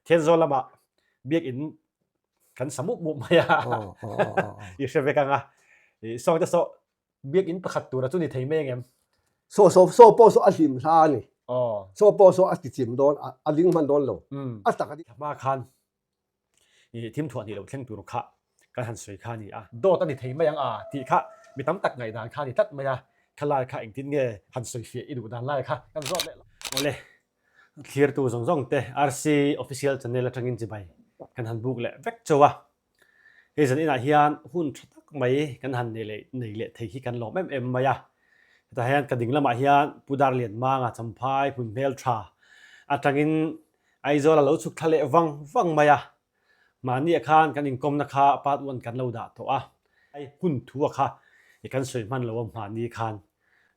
เทนโซลมาเบียกอินกันสมุมุมายาอยู่เชฟกันอ่ะสองจะโซเบียกอินประคัตตัวจุนี่ไทยไม่ยังโซโปโซอาชิมซานี่โซโปโซอาติจิมโดนอาลิงมันโดนโลอัตตะกันมาคันทีมถั่วนี่เราเช่นตัวข้าการหันสวยข้านี่โดตันนี่ไทยไม่ยังที่ข้ามีตั้มตักไงด่านข้านี่ตัดไม่ได้ขลายข้าเองที่เงี้ยหันสวยเฟียอีดูด่านไล่ข้ากันรอดเลยโอเลยเคลียร์ตัวส่งเตะ RC official channel ละทั้งอินจีไปกันหันบุกเลยเวกจัวเฮ้ยสันนี่นะเฮียนหุ่นชักไม่กันหันนี่เลยไทยที่กันหลอกเอ็มมายาแต่เฮียนกระดิ่งละมาเฮียนปูดาร์เลียนมางจำพายพุ่นเมลทราทั้งอินไอโซลาเราสุกทะเลวังมายามาเนี่ยข้านกันอิงกรมนะคะปาดวันกันเราด่าตัวไอ้หุ่นทัวค่ะอีกันสวยมันเราว่ามานี่ข้าน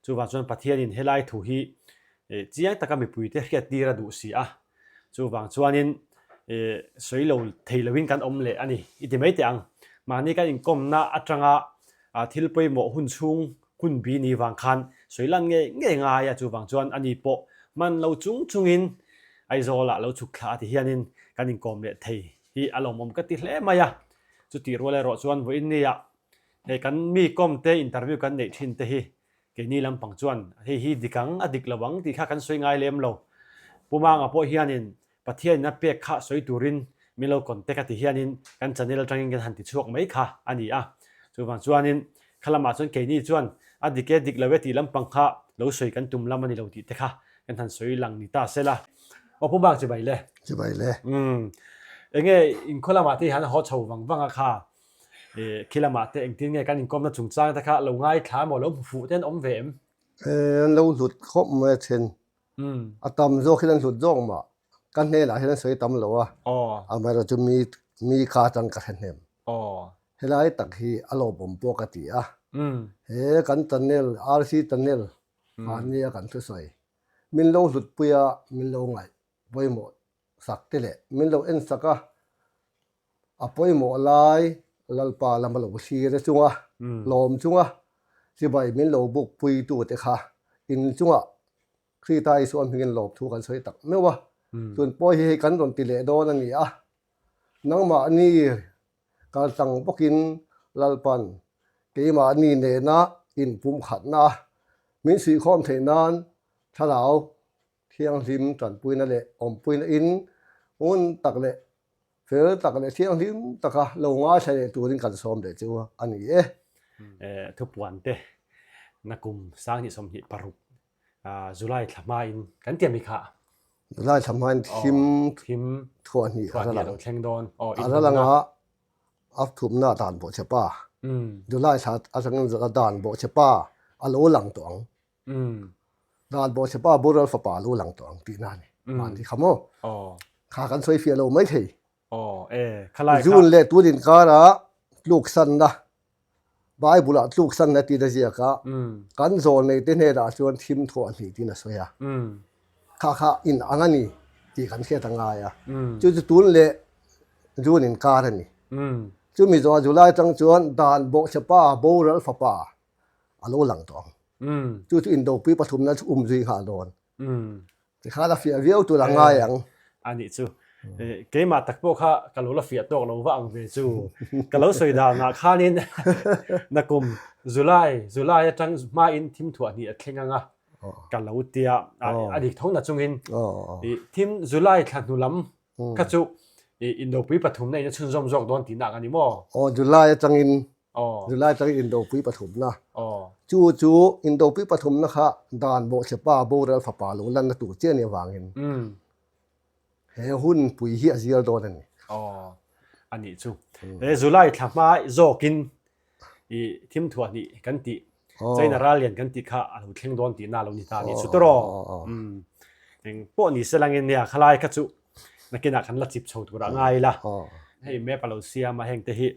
จู่ว่าจนประเทศนี้เฮลัยถูฮีจียังตะกันไม่ปุยเตะเกียรติระดูสิจู่ว่าจวนนี้สวยเราเทลวินกันเละอันนี้อิติไม่เตียงมานี่กันอิงกรมนะอัตรังทิลไปหมอหุ่นชุงหุ่นบีนี่วางคันสวยลันง่ายจู่ว่าจวนอันนี้โปมันเราจุงอินไอโซละเราฉุกขาที่เฮียนินกันอิงกรมเละเทฮีอารมณ์มันก็ติดเละมายะจุดที่รัวเลยรอจวนวันนี้เฮกันมีกรมเตอินเตอร์วิวกันในทินเตฮีเกนี่ลำปังจวนฮีดิกังอดิกระวังที่ข้ากันสวยง่ายเลี้ยมเราผู้มางพอเฮียนินประเทศนับเปียกข้าสวยตูรินมีเราคนเตกติเฮียนินกันจะเนี่ยเราจังกันหันติดช่วงไม่ค่ะอันนี้จู่ว่าจวนนินขลมาจนเกนี่จวนอดิกดิกเลเวตีลำปังข้าเราสวยกันตุ่มลำมันเราติดเตค่ะกันหันสวยหลังนิตาเสละว่าผู้บางจะไปเลยเองอินคนละมาที่หันเขาชาววังค่ะคิดละมาที่เองที่ไงกันอินกรมนั่งจุงจ้างแต่ค่ะเราง่ายขาหมดแล้วฟูเต้นอมเวมเราหลุดครบเมื่อเช่นตำโจคิดนั่นหลุดจ้องมากันเนี่ยแหละที่นั่นสวยตำหรอมาเราจะมีขาจังกันเห็นเฮลัยตักฮีอารมณ์ปกติกันตันเนลRCตันเนลอันนี้กันทุกสวยมินเราหลุดปุยมินเราไงไว้หมดสักทีเลยมินเราเอ็นสักปอยหมดลายลัลปาลำบากชีเรจุงลมจุงสิบใบมินเราบุกปุยตัวเตะค่ะอินจุงครีตายส่วนเพียงหลบทุกันสวยตักไม่ว่าส่วนปอยให้กันโดนติเลโดนั่นนี่นังมานี่การสั่งพวกินลัลปันเกี่ยมานี่เนนะอินปุ่มขัดนะมินสีข้อมเทนันถ้าเราเที่ยงริมตันปุยนั่นแหละอมปุยนั่นอินอุ่นตักเลยเฟื่อตักเลยเที่ยงริมตักะลงว่าใช้ตัวนี้กันซ้อมเดี๋ยวจ้าอันนี้ทุกวันเตะนักกุมสร้างนิสมหิปรุจุลัยทำมาอินกันเตรียมอีกค่ะจุลัยทำมาทีมทัวร์นี่อะไรเราเชงโดนอะไรล่ะงะอัพทุมหน้าด่านโบเชป้าจุลัยชาอาจารย์ด่านโบเชป้าอัลโอหลังตวงด่านโบเชป้าบุรัลฟป่าลูหลังตวงตีนั่นมันที่ขโมขากันสวยเฟียเราไม่ถี่จูนเล่ตัวดินการะลูกสันนะบายบุลัดลูกสันนะตีได้เสียกันโซนในเทนเนดาชวนทีมทัวร์นี่ที่น่าสวยข้าอินอันนี้ที่กันเสียตั้งไงจู่ตัวเล่จูนดินการะนี่จู่มีตัวจุไลจังจวนด่านโบเชป้าบุรัลฟป่าอัลโอหลังตวงจู่อินโดปีปฐุมนั้นจุยหาโดนที่ข้าละเฟียเวียวตัวหลังไงอย่างอันนี้จู่เกมมาตักพวกข้ากะโหลละเฟียตกเราว่าอังเวจูกะโหลสวยดาวนาข้านินนักกุมจุไลจังมาอินทีมถั่วนี่เข่งงะกะโหลเตียอดีตท้องนัดจงอินทีมจุไลขันนุลัมกัจจุอินโดปีปฐุมในชื่นชมจอกโดนตีหนักอันนี้มั้จุไลจังอินจุไลจังอินโดปีปฐุมนะจู่อินโดปีปฐุมนะคะด่านโบเชป้าโบรัลฟป่าลงลันตัวเจ้าเนี่ยวางอินหุ่นปุยเฮียเสียโดนนี่อันนี้จู่จุไลทำมาโจกินทีมทัวร์นี่กันตีใจนาราเลียนกันตีข้าเราเข่งโดนตีน่าเรานิตานี่สุดรออย่างพวกนี้เสลังเงินเนี่ยขลายกัจจุนักกินอาคันละจิบโชว์ตัวง่ายละให้แม่ปลาเซียมาแห่งเตหิ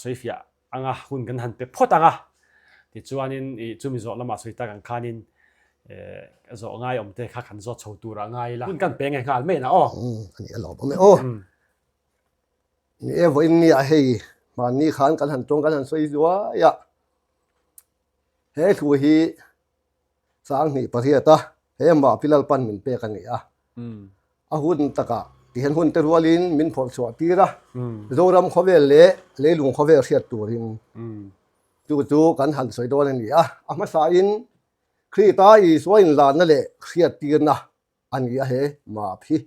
สวยเฟียอ่างหุ่นกันหันไปพอดอ่างที่จวนนี้จู่มีโจละมาสวยตากันขานินโจง่ายเตะข้าขันโจโชว์ตัวง่ายละหุ่นกันเป็นไงงานไม่นะอันนี้หล่อผมไม่นี่วันนี้ให้มานี่ขันกันหันตรงกันหันสวยสวยเฮ้ถูฮีสร้างนี่ประเทศตาเฮ้มาพิลลปันเหมือนเปกันนี่หุ่นตะกะ ที่เห็นหุ่นเตรัวลินมินพอสวตีระโจรำเขาเวลเลลุงเขาเวลเสียตัวริงจู่ๆกันหันสวยโดนนี่มาสาอินครีตาอีสวยลานนั่นแหละเสียตีนะอันนี้เฮมาพี่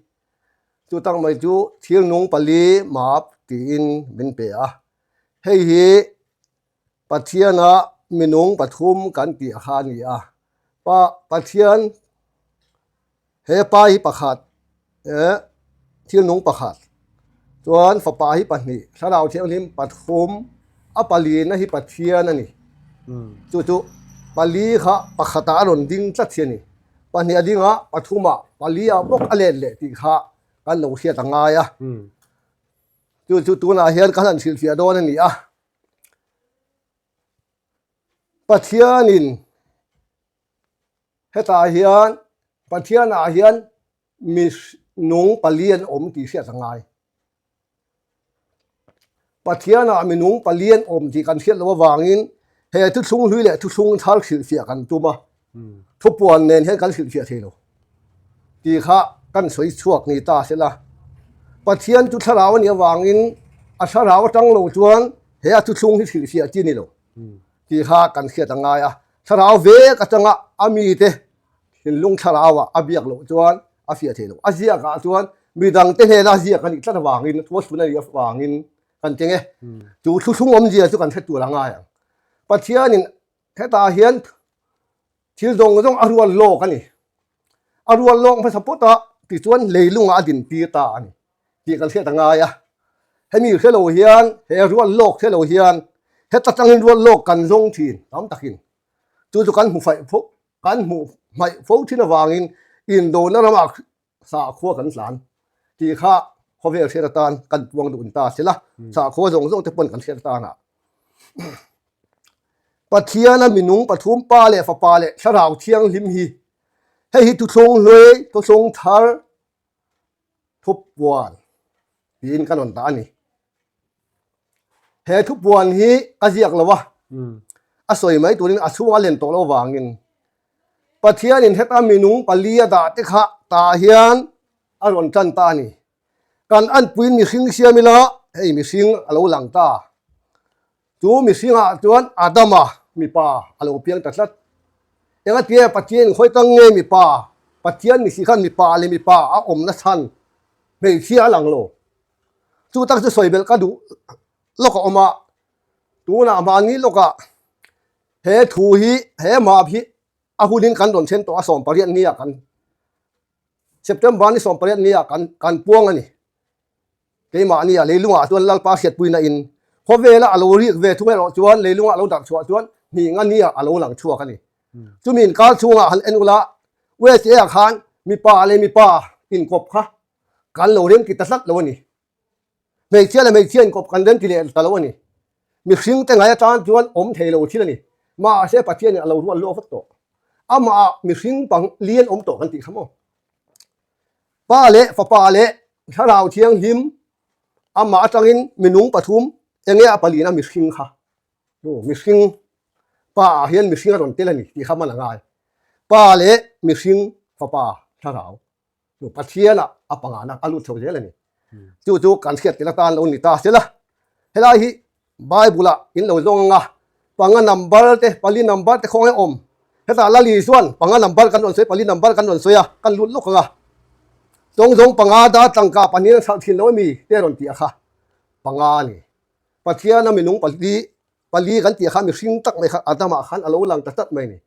จู่ตั้งไม่จู่เที่ยงนุ่งปลีมาตีนมินเปียเฮ้ยปัจเจียนะมินุ่งปฐุมกันตีอาคารนี่ปัจเจียนเฮปาฮิปะขัดเที่ยงนุ่งปะขัดส่วนฝปาฮิปะนี่ถ้าเราเที่ยงนี้ปฐุมปลีนะฮิปัจเจียนนี่จู่ปลีค่ะปะขัดอารมณ์ดิ้งจัดเทียนี่ปะเนี่ยดิ้งปฐุมปลีบกอะไรเลยที่ค่ะกันเราเสียต่างไงจู่ตัวน่ะเห็นกันสิเสียโดนนี่ปัจเจียนินเฮตาเฮียนปัจเจียนอาเฮียนมีนุ่งปลีนที่เสียต่างไงปัจเจียนมีนุ่งปลีนที่กันเสียแล้ววางอินเฮทุกซุงลุยเลยทุกซุงทัลเสียกันตัวมาทุกปวนเน้นให้กันเสียเทโลที่ข้ากันสวยชั่วนี่ตาเสียละปัจเจียนจุดสลาวเนี่ยวางอินสลาวตั้งลงจวนเฮทุกซุงที่เสียจีนี่โลที่ข้ากันเสียต่างไงสลาวเวกจังมีเตเห็นลุงสลาวเบียกลงจวนเสียเทโลเสียกันจวนมีดังเตเฮลาเสียกันอีกจะวางอินตัวสุนัยวางอินกันจริงจู่ทุกซุงเสียจุกันเสียตัวละไงปัจเจียนินเฮตาเฮียนที่ตรงอรวนโลกันนี่อรวนโลกภาษาพุทธที่ส่วนเลยลุงดินตีตานี่ที่กันเสียต่างไงให้มีเสลเฮียนให้รวนโลกเสลเฮียนให้ตัดจังรวนโลกกันทรงทีนน้ำตะกินจู่กันหูไฟฟุกันหูไม่ฟุที่นวางอินโดนรมาสาขัวกันสารที่ข้าเขาเรียกเสียตานกันวงดุนตาเสียละสาขัวทรงจะปนกันเสียตานปัจเจียนมีนุ่งปฐุมป้าเล่ฝาป้าเล่ชราวเทียงลิมฮีให้ฮิตุทรงเลยตุทรงทาร์ทุบวันปีนกันนตานี่เฮทุบวันฮีอาเจียกละวะสวยไหมตัวนี้ช่วงเล่นตัวเราวางเงินปัจเจียนเฮตามีนุ่งปลียดาติขะตาเฮียนอารมณ์จันตานี่กันอันปืนมีสิงเสียมิละให้มีสิงเราหลังตาจู่มีสิงจวนอาดามามีป่าเราเพียงแต่สัตอย่างนั้นเตี้ยปัจเจียนค่อยตั้งเงยมีป่าปัจเจียนมีสิขันมีป่าเลยมีป่านัชันไม่เชี่ยหลังโลจู่ตั้งจะสวยเบลก็ดูโลกออกมาตัวน่ะมานี้โลกะเฮทูฮีเฮมาพี่หูดินกันโดนเช่นตัวสองปริยันนี้กันเซปเทมเบอร์นี่สองปริยันนี้กันพวงอันนี้เกี่ยมานี่เลยลุงตัวลัลปาเสียดปุยน่ะอินพอเวลาเราเรียกเวทุกเวลาจวนเลยลุงเราดักชัวจวนมีงั้นนี่เราหลังชัวกันนี่จุมินการชัวหันเอ็นอุละเวเสียขานมีป่าเลยมีป่าอินกบค่ะการเราเรียนกิตสักแล้วนี่ไม่เชื่อเลยไม่เชื่อกบกันเรียนกิเลสตลอดนี่มีสิ่งแต่ไงอาจารย์จวนเทโลที่นี่มาเสียปัจเจียนเรารู้ว่าโลกตัวมามีสิ่งปังเลี้ยนโตกันติขโมป้าเละฝาป้าเละถ้าเราเทียงหิมมาจังอินมีนุ่งปฐุมอย่างเงี้ยปลีน่ะมีสิ่งค่ะมีสิ่งป้าเห็นมีสิ่งอะไรเตลนี่ที่ข้ามันง่ายป้าเละมีสิ่งฝาป้าถ้าเราปัจเจียนปังงานอาลุเท่าเจเลยนี่จู่ๆการเสียติละตาเราหนีตาเสียละเฮลาฮิไบเบิลอินเราลงปังงานนัมเบอร์เตปลีนัมเบอร์เตคงให้เฮตาลาลีส่วนปังงานนัมเบอร์กันโดนสวยปลีนัมเบอร์กันโดนสวยกันลุ้นลูกจงปังงาดาตังกาปนี้สักทีเราไม่มีเตรอนตีอะค่ะปังงานี่ปัจเจียนมีนุ่งปลีกันตีค่ะมีสิ่งตักไม่ค่ะอาตมาขันอารมณ์หลังตัดไม่นี่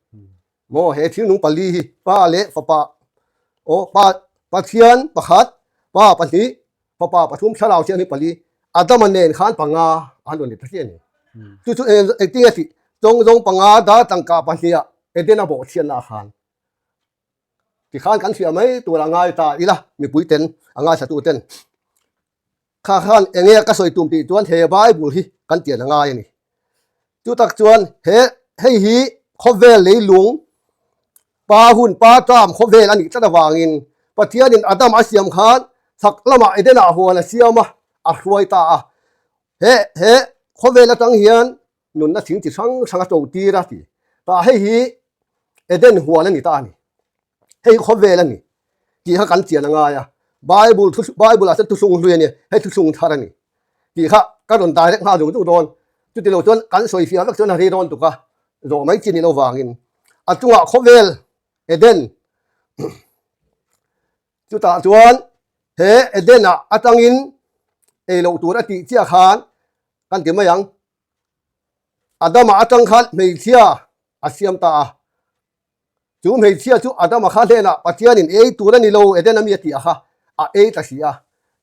โมเหตุที่นุ่งปลีป้าเละป้าป้าปัจเจียนประคัดป้าปนี้ป้าปฐุมชะลาวเชียนี่ปลีอาตมาเน้นขันปังงาอันโดนตัดเชียนี่จู่เอติเอสิจงปังงาดาตังกาปนี้เอเดน่าบอกเชียนอาขันที่ข้านกันเสียไหมตัวละง่ายตาอีละมีปุ๋ยเต็นง่ายสตูเต็นข้านเงี้ยก็สวยตุ่มตีจวนเฮบายบุลฮีกันเตียนง่ายนี่จุตักจวนให้ฮีคบเวลเลยหลวงปาหุ่นปาตามคบเวลอันนี้จะวางอินปัจเจียนินอาดามอาเซียมขานสักละมาไอเดน่าหัวละเสียมารวยตาคบเวลตั้งเฮียนนุนน่ะถึงที่สังโจตีระทีตาให้ฮีเอเดนหัวแล้วนี่ตานี่ให้คบเวลนี่กี่ฮักกันเจียนง่าย Bible อาจจะทุกเรื่องเนี่ยให้ทุกทารันนี่ที่ข้าก็โดนตายเล็กน้อยโดนทุกโดนจุดที่เราจนกันสวยเฟียก็จนอะไรโดนตุกะโดนไม่จีนี่เราวางินอัจฉริยะคบเวลเอเดนจุดตาจวนเฮเอเดนอ่ะอัตังอินเราตัวนั้นที่เจ้าขานกันเกี่ยมยังอาดัมอัตังขัดไม่เชื่ออาเซียมตาจู่ไม่เชื่อจู่อาดัมขัดเนี่ยนะปัจจัยนี้ตัวนั้นนี่เราเอเดนมีที่อ่ะตัดสิอ่ะ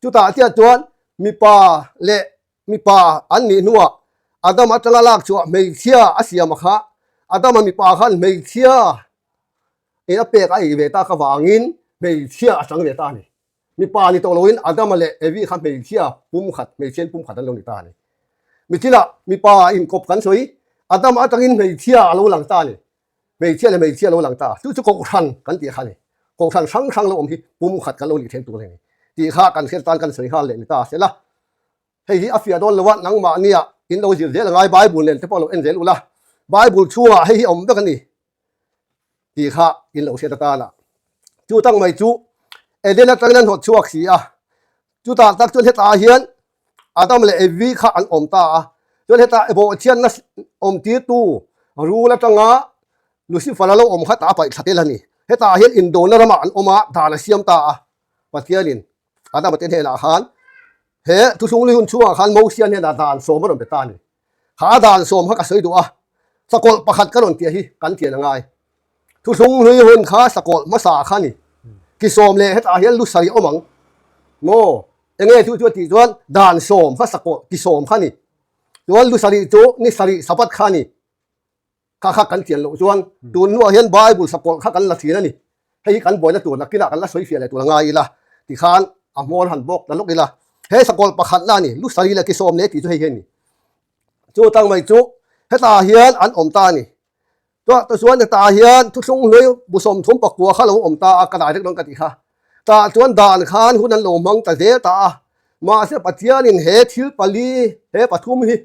จุดตาเจ้าจวนมีป่าเละมีป่าอันนี้นัวอาดัมอัตังลักชัวไม่เชื่ออาเซียมขัดอาดัมมีป่าขันไม่เชื่อเป็กไอเวต้าขวางินไม่เชื่อสังเวต้านี่มีป่านี่ตัวเราอินอาดัมมาเละวิขันไม่เชื่อปุ่มขัดไม่เชื่อปุ่มขัดนั่นเรานี่ตานี่มีที่ละมีป่าอินกบกันสวยอาดัมอัตังอินไม่เชื่อเราหลังตานี่ไม่เชื่อเลยไม่เชื่อเราหลังตาจู่ๆกทันกันตีขันนี่กทันช่างเราอมที่ปุ่มขัดกันเรานี่เทียนตัวเลยนี่ตีข้ากันเสียตานกันสวยข้าเลยนี่ตาเสร็จละเฮ้ยอาฟิอาโดนละวะนังมาเนี่ยอินเราจีเรื่องไงไบเบิลเนี่ยที่พอเราเอ็นเจลูละไบเบิลชัวให้อมด้วยกันนี่ตีข้าอินเราเสียตาละจู่ตั้งไม่จู่เดนตั้งนั้นหดชัวขี้อ่ะจู่ตาตักจนเฮตาเฮียนอาดัมเลยวิข้าอันอมตาจนเฮตาโบเชียนนัสอมตีตู้รู้แล้วจังอ่ะลูซิฟาร์เราอมขัดตาไปสัตย์ละนี่เฮตาเฮียนอินโดนรมาอันอมะดาลเสียมตาปัจเจียนินอาดัมเป็นเฮนาขันเฮทุกช่วงลิหุนชัวขันโมเชียนเฮนาดานโสมรมเปตานี่หาดานโสมฮักสวยดูอ่ะสกอลประคัดกันหล่นเตียฮีกันเตียยังไงทุกช่วงลิหุนข้าสกอลมาสาขันนี่กิโสมเลยเฮตาเฮียนลุสารีอมังโมเองทุกที่จวนดานโสมข้าสกอลกิโสมขันนี่จวนลุสารีจูนิสารีสัพพขันนี่ข้ากันเตียนโลจวนดูนัวเฮียนไบเบิลสกอลข้ากันละทีนั่นนี่ให้กันบ่อยนะตัวนักกินกันละสวยเฟียเลยตัวง่ายละที่ขันอมอลหันบกนั่นลูกนี่ละเฮ้สกอลประคัดนั่นนี่ลุสารีละกิโสมเนี่ยที่จะให้เห็นนี่จูตั้งไม่จูเฮตาเฮียนอันอมตานี่ตัวส่วนตาเฮียนทุกช่วงเลยบุษมทุ่มปักกัวข้าเราอมตากระดาษเล็กน้อยกันอีกค่ะตาส่วนด่านข้านคุณนั้นโลมังแต่เดตามาเสียปัจเจียนินเฮทิลปาลีเฮปทุมฮิ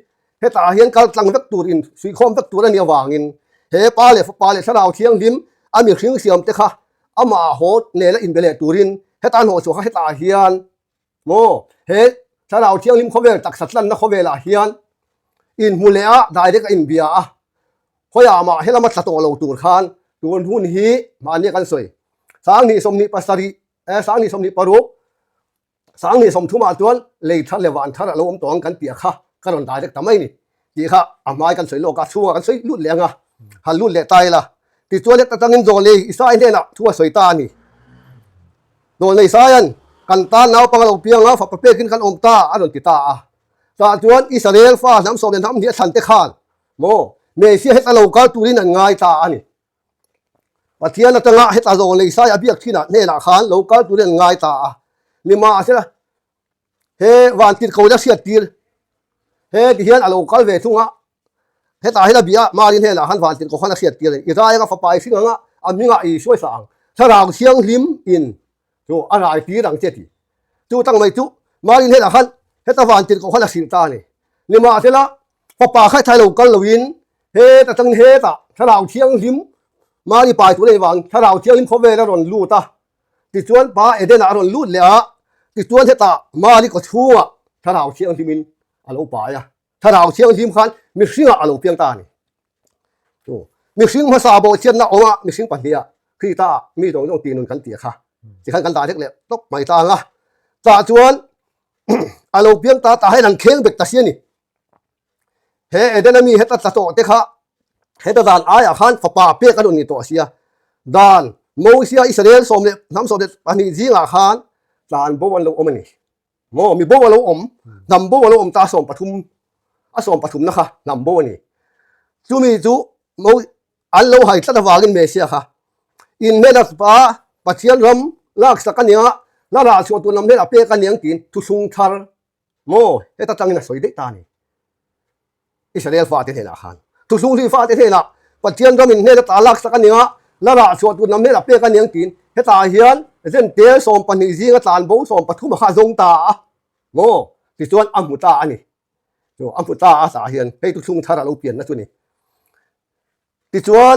เฮตาเฮียนการตั้งวัตถุอินสุยคอมวัตถุนั้นเนี่ยวางินเฮปาเลสลาวเชียงลิมอามีชิงเสียมเตค่ะอามาโหดเนลอินเบเลตูรินเฮตาโหสัวเฮตาเฮียนโมเฮสลาวเชียงลิมเขาเวลตักสัตลันนะเขาเวลาเฮียนอินมูเลอะได้เด็กอินเบียพอยามาให้เรามาตัดตัวเราตูดคานตูนหุ่นฮีมาเนี่ยกันสวยสางนี่สมนิปัสสรีสางนี่สมนิปรุสางนี่สมทุมาจวนเลยทันเลวันทันเราอมตองกันเปียค่ะกันได้เด็กทำไมนี่ดีค่ะอามากันสวยโลกาชัวกันสวยลุ่นเลี้ยงอ่ะหันลุ่นเลี้ยตายละติดตัวเล็กตั้งเงินโจเลยอิสราเอลเนี่ยนะทั่วสวยตานี่โดนเลยสายันกันตาหนาวปังเราเปียงแล้วฝักเปียกินกันอมตาอันนั้นติดตาตาจวนอิสราเอลฟ้าน้ำสมเป็นน้ำเดียสันเตคานโมเมเซียให้ตาเราก็ตูรินันง่ายตาอันนี้ปัจเจียนตั้งให้ตาโจเลยสายอภิยักษ์ที่นั่นเนี่ยนะขานเราก็ตูรินันง่ายตามีมาใช่ไหมเฮวันติดเขาจะเสียตีนเฮที่เห็นเราก็เวทุงอ่ะเฮตาให้ระเบียมาดินเฮนะหันวันติดเขาจะเสียตีนอีกได้ก็ฝ่ายสิ่งอ่ะอันนี้อ่ะอีช่วยสั่งถ้าเราเชียงลิมอินจูอะไรตีดังเจติจูตั้งไม่จูมาดินเฮนะหันเฮตาวันติดเขาจะเสียตานี่มาใช่ไหมฝ่ายใครไทยเราก็ลวินเฮแต่ตั้งเฮตาถ้าเราเชียงลิมมาดิไปตัวในวังถ้าเราเชียงลิมเขาเวแล้วรอนลู่ตาติดชวนป้าเดนารอนลู่เลยอ่ะติดชวนเฮตามาดิก็ชัวถ้าเราเชียงลิมินอาลูป่ายะถ้าเราเชียงลิมขันมีสิ่งอาลูเพียงตานี่มีสิ่งภาษาโบเชียนนะโอ้ะมีสิ่งปัญญาคือตามีตรงตีนุนกันเตียค่ะที่ขันกันตาเล็กเล็กตกไม่ตางอ่ะตาชวนอาลูเพียงตาให้นันเข่งเบกตาเสียนี่เฮเดนมีเฮตัดโตเตค่ะเฮตัดดานอายขันฝาเปียกันนี่ตัวเสียดานโมเสียอิสราเอลสมเด็จน้ำสมเด็จปานิจิงาขันดานบัววันโลอมนี่โมมีบัววันโลอมนำบัววันโลอมตาสมปฐุมสมปฐุมนะคะนำบัวนี่จูมีจูโมอันโลให้ตัดวากินเมเซียค่ะอินเมนัสปาปัจเจียนรำลากสักกันเนียลาราชวตัวนำเนลเปียกันเนียงกินทุสุงทาร์โมเฮตัดจังนะสวยเด็กตานี่อิสราเอลฟาเทเทนะขันทุกช่วงที่ฟาเทเทนะปัจเจียนก็มีเนี่ยตาลักสักกันเนี่ยแล้วละส่วนตัวน้ำเนี่ยเปียกันยังกินเฮตาเฮียนเส้นเตี้ยสมปนิจีก็ตานโบสมปฐุมข้าจงตาโง่ที่ส่วนอัมพุตาอันนี้ตัวอัมพุตาอาสาเฮียนให้ทุกช่วงทาราเราเปลี่ยนนะตัวนี้ที่ส่วน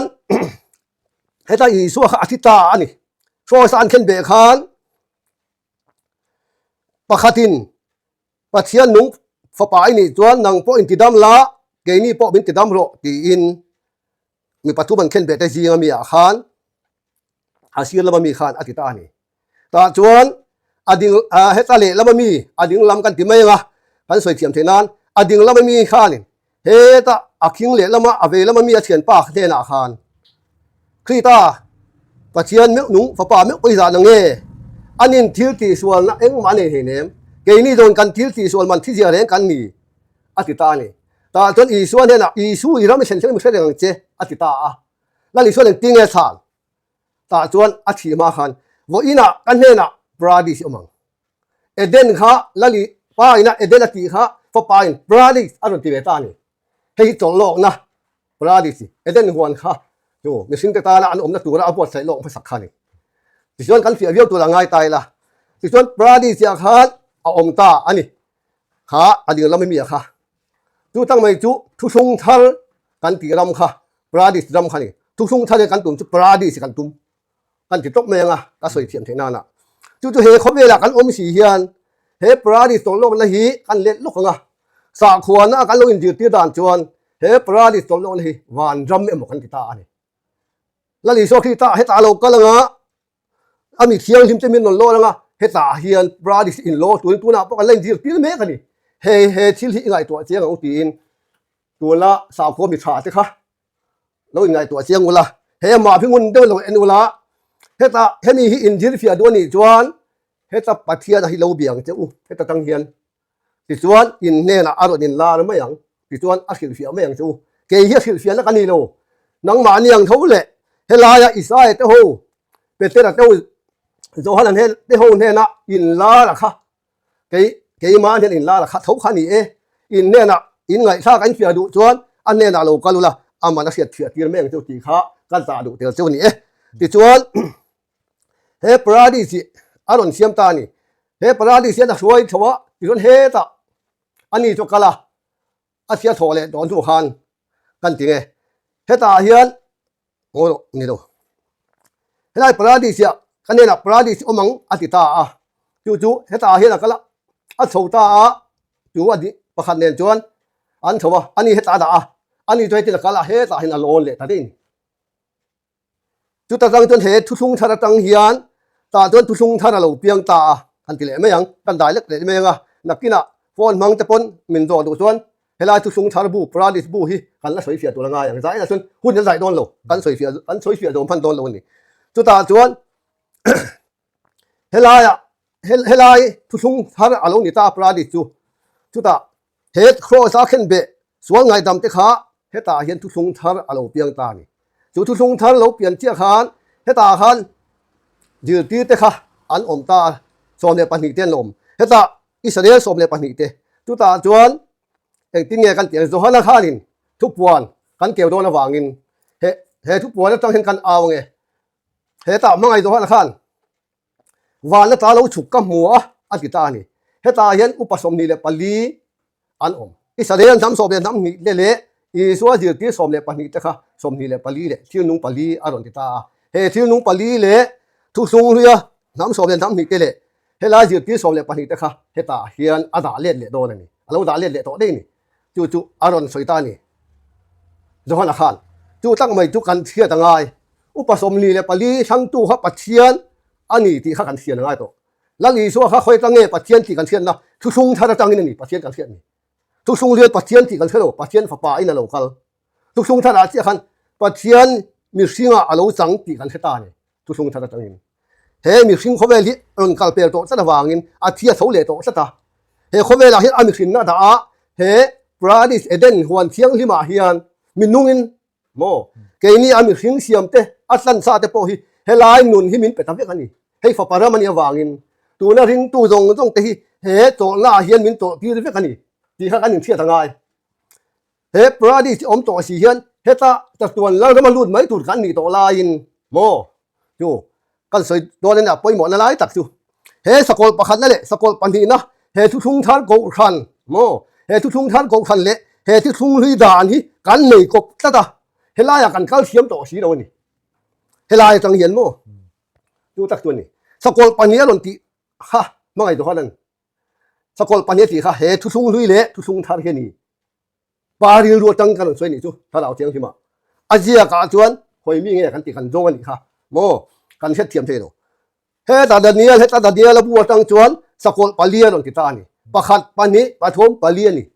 เฮตาอีสัวข้าอาทิตาอันนี้ช่วยสารเข็นเบคัน pakhatin pathian nung fapai ni chuan nang po in tidam la ke ni po bin tidam ro ti in mi patuban khen be te jinga mi a khan asir lama mi khan atita ni ta chuan ading hetale lama mi ading lam kan ti mai nga kan soi thiam thenan ading lama mi khan he ta aking le lama ave lama mi a thian pa khe na khan krita pathian me nung fapa me oi za na nge anin thil ti sual na eng mane he nem ke ni don kan thil ti sual man thi ja reng kan ni atita ni ta chon i suan he na i su i ram sen sen mu se reng che atita a la li suan ting e sal ta chuan a thi ma khan vo ina kan he na bradi si omang eden kha lali pa ina eden ati kha fapa in bradi aron ti ve ta ni hei chol lok na bradi si eden huan kha yo missing te ta la an om na tura apot sai lok pa sak kha ni ti chuan kan fi aviau tu la ngai tai la ti chuan bradi sia khan a om ta ani kha ading lam mi kha tu tang mai chu thu sung thal kan ti ram kha bradi ram kha ni thu sung thal kan tum chu bradi si kan tum kan ti tok me nga ka soi thiam theina na chu he khobe la kan om si hian he bradi tol lok la hi kan let lok nga sa khuana kan lo in dir ti dan chuan he bradi tol lok hi wan ram em kan ti ta ani la li so khi ta he ta lo ka la nga ami thiang him che min non lo la nga he ta hian bradi in lo tu na pa kan len dir ti me ka ni he thil hi ngai to chiang ang ti in tu la sa kho mi tha te kha lo in ngai to chiang ula he ma phingun de lo en ula heta hemi hi injil fia do ni chuan heta pathia da hi lo biang che u heta tang hian ti chuan in ne na aro din la ma yang ti chuan a khil fia ma yang chu ke hi khil fia na kan ni lo nang ma ni yang tho le hela ya isai te ho pe te ra te zo halan he te ho ne na in la la kha ke ma ne in la la kha tho kha ni e in ne na in ngai sa kan fia du chuan an ne na lo kalula amana siat thia tir meng chu ti kha kan ta du tel chu ni e ti chuan he pradi si aron siam ta ni he pradi si na suai thawa iron he ta ani to kala asia thole don chu khan kan ti nge he ta hian o ni do he lai pradi si kan na pradi si omang atita a chu he ta hian kala a chhota a chu adi pakhat nen chuan an thawa ani he ta da a ani toi ti kala he ta hin a lon le ta din chu ta tang chon he thu sung thara tang hian ta chon thu sung thara lo piang ta kan ti le me yang kan dai lek le me nga nakina phone mang te pon min do du chon hela thu sung thara bu pradis bu hi kan la soi fia tu la nga yang zai na chon hun ya zai don lo kan soi fia do phan don lo ni chu ta chon hela thu sung thara alo ni ta pradis chu ta he cross a khen be sual ngai dam te kha he ta hian thu sung thara alo piang ta ni chu thu sung thar lo pian chia khan he ta khan dir ti te kha an om ta som le pani ten lom he ta Israel som le pani te chu ta chuan eng tin nge kan tiang zo hala khanin thu puan kan keu do na wangin he thu puan tang hen kan aw nge he ta mangai zo hala khan wan la ta lo chuk ka muwa atita ni he ta hian upasom ni le pali an om Israel nam som le nam ni le Isua dir ti som le pani te kha som ni le pali le thil nung pali aron ti ta he thil nung pali le thu sung ria nam som le nam ni te le he la dir ti som le pani te kha he ta hian ada le do na ni alo da le to de ni chu aron soi ta ni zohana khan chu tang mai chu kan thia ta ngai upa som ni le pali sang tu kha pathian ani ti kha kan thia ngai to lang Isua kha khoi ta nge pathian ti kan thian na thu sung thara tang ni pathian kan thian ni tu sung liat pathian ti kan khelo pathian fapa ina lokal tu sung thara chi khan pathian mi singa alo chang ti kan kheta ni tu sung thara tangin he mi sing khobe li ron kal per to chana wangin a thia thole to chata he khobe la hi ami khin na da a he pradis eden huan thiang lima hian minungin mo ke ni ami sing siam te atlan sa te po hi he lai nun hi min pe tam ani he fapa ra mani wangin tu na ring tu jong te hi he to la hian min to ti ve ani ti kha kan thia tangai he pradi om to si hian heta ta tuan la ma lut mai tur kan ni to la in mo chu kan soi do le na poi mo na lai tak chu he sakol pakhat na le sakol pani na he thu thung thar go khan mo he thu thung thar go khan le he thu thung hui dan hi kan nei kop ta he la ya kan kal siam to si lo ni he la ya tang hian mo chu tak tu ni sakol pani ron ti ha mangai to hanan สกอลปันนี้สิค่ะเฮทุสุงลุยเละทุสุงทาร์เฮนี่ปาริลรัวจังกันสวยนี่จูถ้าเราเจียงที่มาอาเซียกาจวนหอยมีเงี้ยกันติกันโจกันนี่ค่ะโมกันเฮ็ดเทียมเทโนเฮตาเดเนียเฮตาเดียแล้วบัวจังจวนสกอลปาเลียนนติตานี่ปะขัดปันนี้ปะทมปาเลียนนี่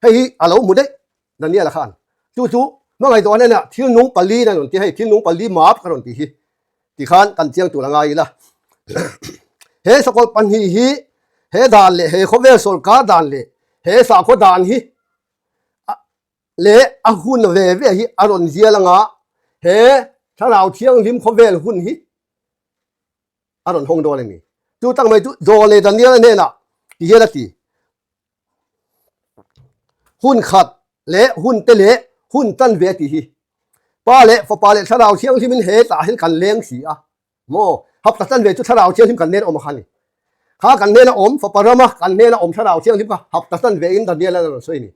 เฮ้ยอาเราหมุดได้ดันเนียละขันจู่เมื่อไงตัวนั้นน่ะที่นุ้งปาลีนั่นที่ให้ที่นุ้งปาลีมาบกันที่ที่ขันกันเจียงตัวละไงล่ะเฮสกอลปันฮีเฮดานเลเฮโคเวสโซลกาดานเลเฮสาโคดานฮีเลอะหุ่นเวฮีอารอนเจียละงะเฮถ้าเราเที่ยงริมโคเวลหุ่นฮีอารอนฮงโดเลยนี่จู่ตั้งไม่จู่โดเลยดันเนียเนี่ยนะที่เฮละที่หุ่นขัดเลหุ่นเตเลหุ่นตันเวทีฮีป้าเลฟป้าเลถ้าเราเที่ยงริมเฮตาเห็นกันเลี้ยงสีอะโมฮับตันเวจู่ถ้าเราเที่ยงริมกันเน้นออกมาขันนี่ข้ากันเนละอมฟปารมากันเนละอมถ้าเราเชียงลิบก็หับตันเวอินดันเนียละสวยนี่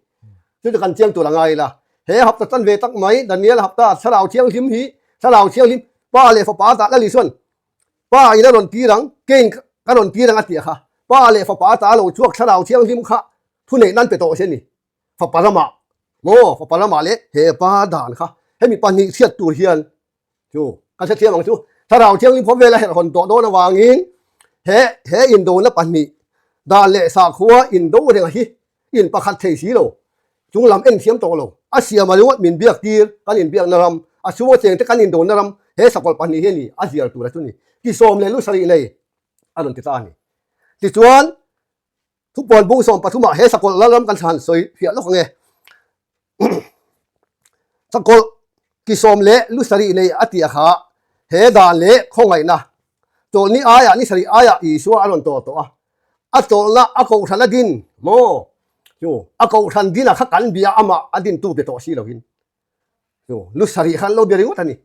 จู่จะกันเชียงตัวละไงล่ะเฮหับตันเวตักไหมดันเนียละหับตาถ้าเราเชียงลิมฮีถ้าเราเชียงลิมป้าเลยฟปาตาละลิส่วนป้าอีละโดนตีรังเก่งก็โดนตีรังอัตยาค่ะป้าเลยฟปาตาเราช่วงถ้าเราเชียงลิมค่ะทุนไหนนั่นไปโตเช่นนี่ฟปารมาโมฟปารมาเลยเฮป้าด่านค่ะให้มีปันนี้เชียดตัวเฮียนจู่กันเชียงมังจู่ถ้าเราเชียงลิมพบเวลาเห็นคนโตโดนวางอิงเฮอินโดนปันนี้ดาเลสาขัวอินโดเรื่องฮีอินประคัดเทสีโลจุงลำเอ็นเทียมโตโลอาเซียมาดูว่ามินเบียกตีร์กันอินเบียกนารำอาชัวเจงแต่กันอินโดนารำเฮสกอลปันนี้เฮนี่อาเซียตัวละจุนี่ที่โซมเลยลุสรีเลยอารมณ์ติดตานี่ที่ชวนทุกบอลบุ้งส่งปฐุมะเฮสกอลละลำกันชันสวยเพียรลูกไงสกอลที่โซมเลยลุสรีเลยอัติยาขาเฮดานเลยคงไงนะตัวนี้อายะนี่สรีอายะอีชัวอารมณ์ตัวอะตัวละอะกูทันดินโมโยอะกูทันดินอะขักันเบียอามาอดินตูเปโตสีเราหินโยลุสรีขันเราเบียริงวัฒนี่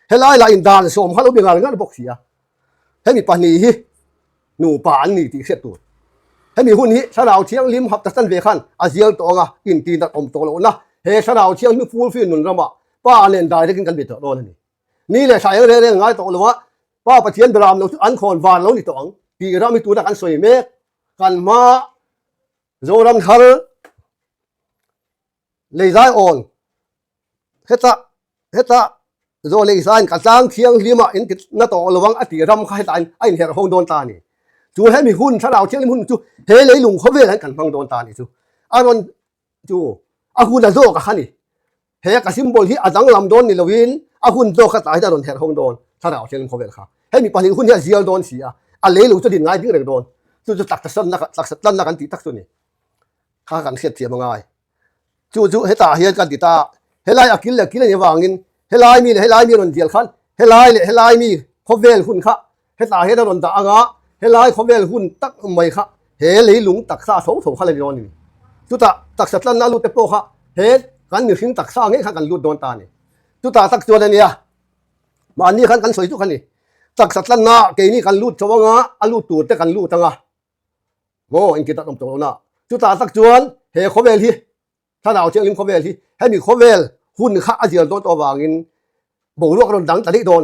เฮลัยลาอินดานสมขันเราเบียงานบอกเสียเฮมีปานีฮิหนูปานนี่ที่เสียตัวเฮมีหุ่นฮิถ้าเราเชียงลิมหับตัดเวขันอาเซียนตัวงะอินตีนัดอมตัวเรานะเฮถ้าเราเชียงมีฟูลฟิลนุนรำะป้าเล่นได้ได้กินกันเบียดโดนนี่แหละใช่เรื่องง่ายตัวเลยว่าป้าปะเทียนบรามเราอันคอนวานเรานี่ตัวอังปีเรามีตัวนักอันสวยเมฆกันมาโจรัมทาร์เลยใจอ่อนเฮตาโจเลยใจกันจางเทียงลิมาอินตินัตโตระวังอติรำใครตายไอเหี้ยห้องโดนตานี่จูให้มีหุ้นถ้าเราเชียงลิมหุ้นจูเฮเลยลุงเขาเวรให้กันห้องโดนตานี่จูอารอนจูอาหุ่นจะโจกับขันนี่เฮกับซิมโบลที่อาจังลำโดนนี่ละวินอาหุ่นโจกับตายจะโดนแทนห้องโดนถ้าเราเชียงลิมเขาเวรค่ะให้มีปัญหาหุ้นที่เสียโดนเสียอะไรลุงจะดิ่งง่ายที่เรื่องโดนจู่ตักตัดสั้นนักกันตีตักตัวนี้ข้ากันเสียเทียมง่ายจู่เฮตาเฮียกันตีตาเฮลายอากิลเลยกินเนี่ยวางินเฮลายมีนนเดียร์ขันเฮลายมีคบเวลหุ่นข้าเฮตาเฮดนตาอ่างเฮลายคบเวลหุ่นตักไม่ข้าเฮเลยลุงตักซาโถข้าเลยโดนนี่จู่ตักสั้นนั่นลุเตโปข้าเฮกันหนึ่งทิ้งตักซาเงี้ยข้ากันลุดโดนตานี่จู่ตักตัวเนี่ยมาอันนี้ขันกันสวยจู่ขันนี่ตักสั้นน่ะเกนี่กันลุดชวงะอันลุดตัวแต่กันลุดตั้งอ่ะโง่อินกิตัดอมตัวน่ะจู่ตักจวนเฮคบเวลที่ถ้าเราเชียงลิมคบเวลที่ให้มีคบเวลหุ่นข้าอาเจียนตัววางินบุรุษโดนดังตะลิโดน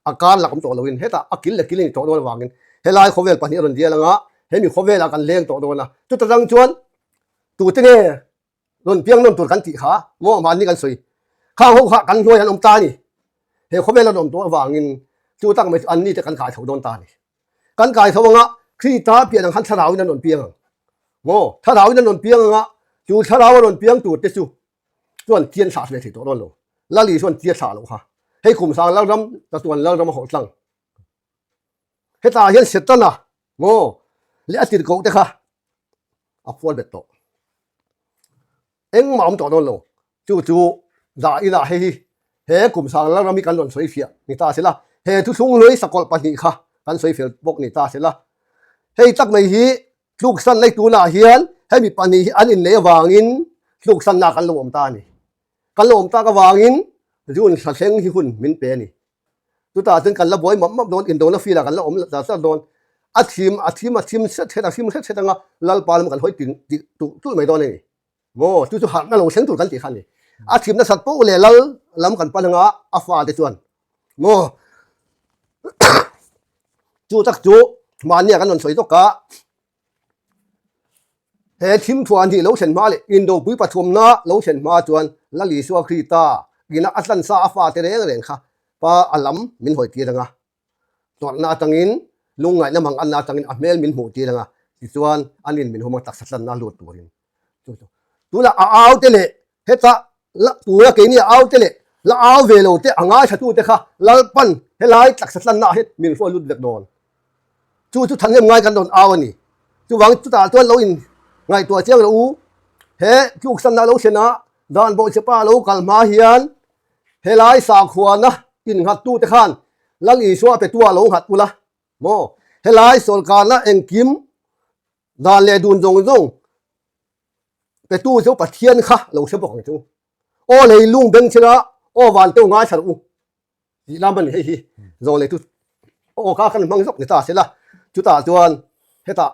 อาการหลักของตัวเราวินเฮตาอากิลเลยกินเลยตัวโดนวางินเฮลายคบเวลปนิรันเดียละงะให้มีคบเวลอาการเลี้ยงตัวโดนนะจู่ตักจวนตัวเจ้โดนเพียงโดนตัวกันติขาโม่มานี่กันสวยข้าวหัวกันรวยอันอมตานี่เฮคบเวลโดนตัววางินจู่ตั้งไม่อันนี้จะกันขายเขาโดนตานี่กันขายเขางะขี้ตาเปลี่ยนทางขันชะลาวินันโดนเปียงโง่ชะลาวินันโดนเปียงงะจู่ชะลาวินันโดนเปียงตัวเตจู่ส่วนเทียนสาสเลยสิตัวโดนโลลาลีส่วนเทียนสาโลค่ะให้คุมสางแล้วรำแต่ส่วนแล้วรำหดสังให้ตาเห็นเสร็จตั้งนะโง่เลี้ยติดโกเตค่ะอัพวอลเบ็ดโตเอ็งหม่อมตัวโดนโลจู่ด่าอีด่าให้คุมสางแล้วรำมีการหล่นสวยเฟียนี่ตาเสร็จละให้ทุกช่วงเลยสกอลปันนี่ค่ะกันสวยเฟียบกนี่ตาเสร็จละให้ตักไม่ฮีลูกสั้นในตัวหน้าเฮียนให้มีปันนี่อันอินเลวางินลูกสั้นหน้ากันลมตานี่กันลมตาก็วางินยุ่นสัตว์เลี้ยงที่หุ่นมินเปนี่ตัวตาถึงกันละบ่อยมั่มโดนอินโดนฟีละกันละแต่ถ้าโดนอาทิมเสร็จตั้งลัลปาลมกันห้อยติ่งตู้ไม่โดนนี่โม่จู่หักนั่นลงเสียงตัวกันตีขันนี่อาทิมนั่นสัตว์โป้เลยลำกันปันงะอาฟาเตจวนโม่จู่มาเนี่ยกันนนสวยตกกะ he thim thuan hi lo chen ma le indo pui pathum na lo chen ma chuan la li suwa krita gina atlan sa afa te reng reng kha pa alam min hoi ti ranga to na tangin lungai na mang an na tangin amel min mu ti ranga ti chuan anin min homa tak satlan na lu turin tu la a au te le heta la tu la ke ni au te le la au ve lo te anga thatu te kha lal pan helai tak satlan na het min fo lut vek don chu than ngai kan don au ani chu wang chu ta chuan lo in ngai tua chiang lo u he chu san na lo sena dan bo chepa lo kal ma hian helai sa khuana in hat tu te khan lang i so pe tua lo hat pula mo helai sol kana engkim dan le dun jong jong pe tu zo pathian kha lo se bok chu o le lung beng chira o wan te nga char u di lam ban hi zo le tu o ka kan mang zok ni ta se la chu ta chuan heta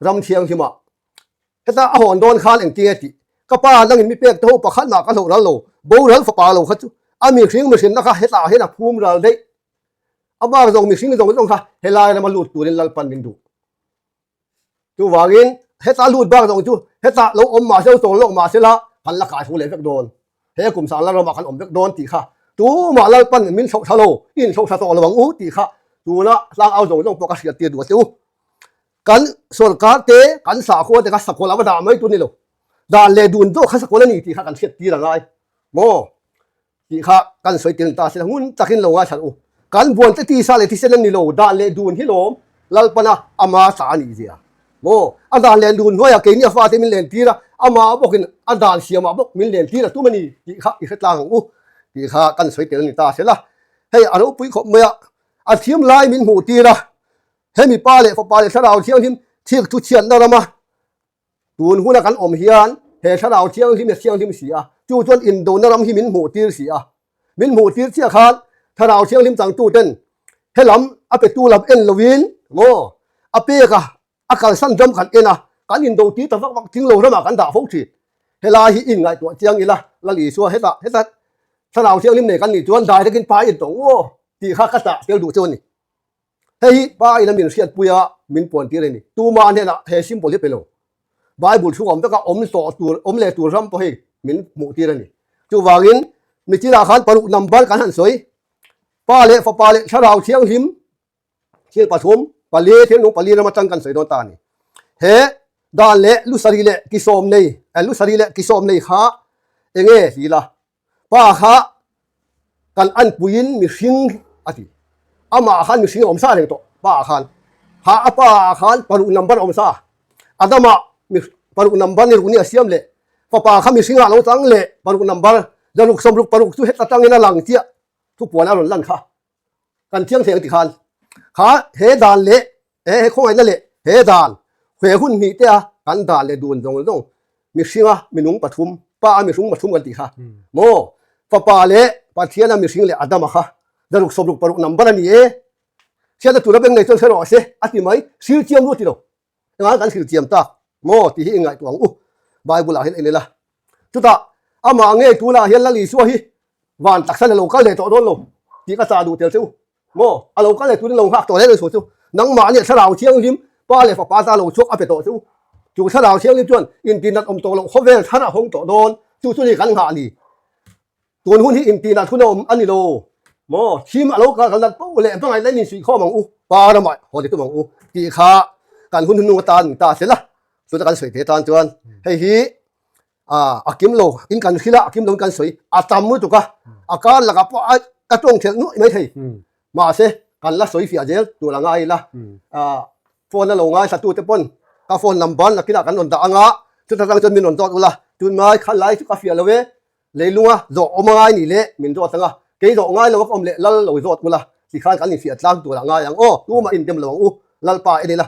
ram thiang hi ma heta a hon don khan eng ti ka pa lang in mi pek to pakhat na ka lo ra lo bo ral fa pa lo kha chu a mi hring ma sin na kha heta he na phum ral dei ama zong mi hring zong kha helai na ma lut turin lal pan min du chu wangin heta lut bang zong chu heta lo om ma sel tong lo ma sela pan la kai fu le vek don he kum sa la ro ma kan om vek don ti kha tu ma lal pan min sok thalo in sok sa to lo wang u ti kha tu na lang au zong zong pokasia ti du chu kan sarkar te kan sa kho te ka sakol awada mai tu ni lo da le dun do kha sakol ni ti kha kan set ti la ngai mo ti kha kan soi tin ta se ngun takin lo nga chan u kan buan te ti sa le ti sen ni lo da le dun hi lom lal pana ama sa ni zia mo ada le dun ho ya ke ni fa te min len ti ra ama bokin ada siama bok min len ti ra tu mani ti kha i khat lang u ti kha kan soi tin ni ta se la hei aro pui kho me a thiam lai min hu ti ra he mi pa le fa pa le tharau thiang him thik tu chian na rama tun huna kan om hian he tharau thiang him thiang him sia chu chon in do na ram hi min mu tir sia min mu tir chia khan tharau thiang him chang tu ten helam ape tu lam en lovin mo ape ka akal san dam khan ena kan in do ti ta vak vak thing lo rama kan da phok thi hela hi in ngai tu chiang ila la li so heta tharau thiang him ne kan ni chuan dai takin pa in to o ti kha ka ta tel du chon ni hei pa ina min siat puya min pon ti reni tu ma ne na he symbol pelo bible thu om ta ka om so tur om le tur ram po he min mu ti reni chu wangin mi chi ra khan paru number kan han soi pa le fa pa le tharau thiang him thil pathum pali thil nu pali ram tang kan soi don ta ni he da le lu sari le ki som nei lu sari le ki som nei kha enge hi la pa kha kan an puin mi hring ati ama khan mi sing om sa le to pa khan ha apa khan paru number om sa adama mi paru number ni runi asiam le pa khan mi singa lo tang le paru number jaluk somruk paru chu het tang ina lang tia thu pona ron lan kha kan thiang theng ti khan kha he dan le he khoi na le he dan hwe hun ni te kan dan le dun jong jong mi singa minung pathum pa mi sung pathum kan ti kha mo pa le pathiana mi sing le adama kha daruk sobruk paruk number ani e sia tu rabeng nei chon sero se ati mai sil chiam lu ti lo nga kan sil chiam ta mo ti hi ngai tuang u bible a hin enela chuta ama nge tu la hian la li su hi wan taksan lo ka le to don lo ti ka cha du tel chu mo a lo ka le tu lo hak to le so chu nang ma ne sarau chiang him pa le fa pa ta lo chok a pe to chu sarau chiang ni chuan internet om to lo khovel thana hong to don chu ni kan nga ni tun hun hi internet hun om ani lo mo chim alo ka kan po le pa ngai lai ni sui kho mang u pa ra mai ho de tu mang u ti kha kan hun nu ta ta se la so ta kan soi te tan chuan hei hi akim lo in kan khila akim lo kan soi atam mu tu ka akal la ka po ka tong thel nu mai thei ma se kan la soi fi ajel tu la ngai la phone la lo ngai sa tu te pon ka phone number la kila kan on da anga chu ta tang chon min on dot ula tu mai khan lai chu ka fi la we leilunga zo omangai ni le min do tanga ke zo ngai lo om le lal lo zot mula si khan kan ni fi atlang tu la nga yang o tu ma in dem lo u lal pa e de la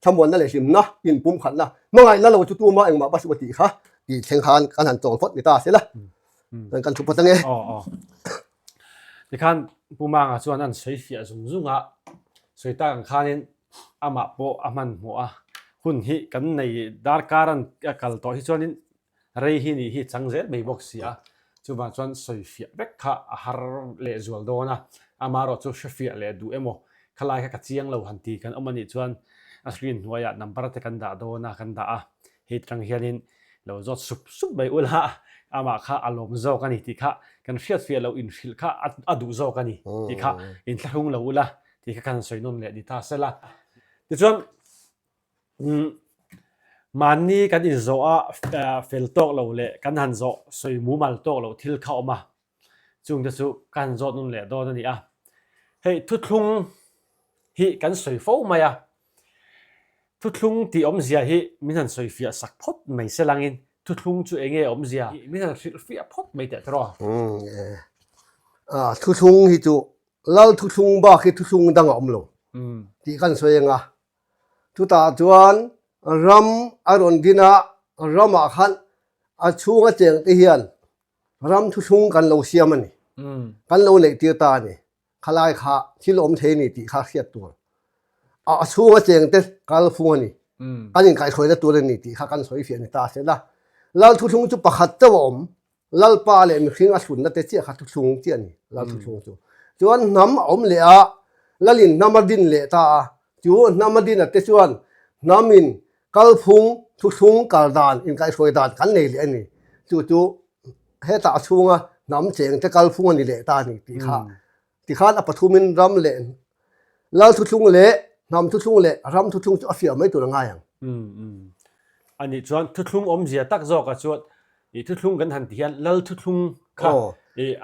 thamon na le sim na in pum khan na mangai la lo chu tu ma eng ma baswati kha ti theng khan kan han tol phot ni ta se la kan chu patange ti khan puma nga chuan an sei fi zum zunga soi ta ang khanin ama po aman mo a hun hi kan nei dar karan kal to hi chuanin rei hi ni hi changzel mei box sia chuba chuan soi fi bek kha har le zual dona amaro chu shafia le du emo khalai ka chiang lo han ti kan omani chuan a screen huaya number te kan da dona kan da a hi trang hianin lo zot sup bai ula ama kha alom zo kan ti kha kan fiat fiat lo in fil kha adu zo kan ti kha in thlung lo ula ti kha kan soinon le di ta sela ti chuan mani kan in zo a fel tok lo le kan han zo soi mu mal tok lo thil kha oma chung te chu kan zo nun le do ni a hei thu thlung hi kan soi fo maya thu thlung ti om zia hi min han soi fia sak phot mai selangin thu thlung chu enge om zia min han fia phot mai te tro thu thlung hi chu lal thu thlung ba khi thu thlung dang om lo ti kan soi nga tu ta chuan ram aron dina rama khan a chunga cheng te hian ram thu thlung kan lo siam ani kan lo le ti ta ni khalai kha thil om the ni ti kha khiat tur a chunga cheng te kal phung ani kan in kai khoi da tur ni ti kha kan soi fi ani ta se la lal thu thlung chu pakhat ta om lal pa le mi khing a sun na te chi kha thu thlung chi ani lal thu thlung chu chuan nam om le a lalin namadin le ta chu namadin a te chuan namin kal phung thu thlung kal dan in kai khoi dan kan nei le ani chu he ta chunga nam cheng te kal phung ani le ta ni ti kha a pathumin ram le lal thu thlung le nam thu thlung le ram thu thlung chu a fia mai tur nga yang ani chuan thu thlung om zia tak zo ka chuan i thu thlung kan han tian lal thu thlung kha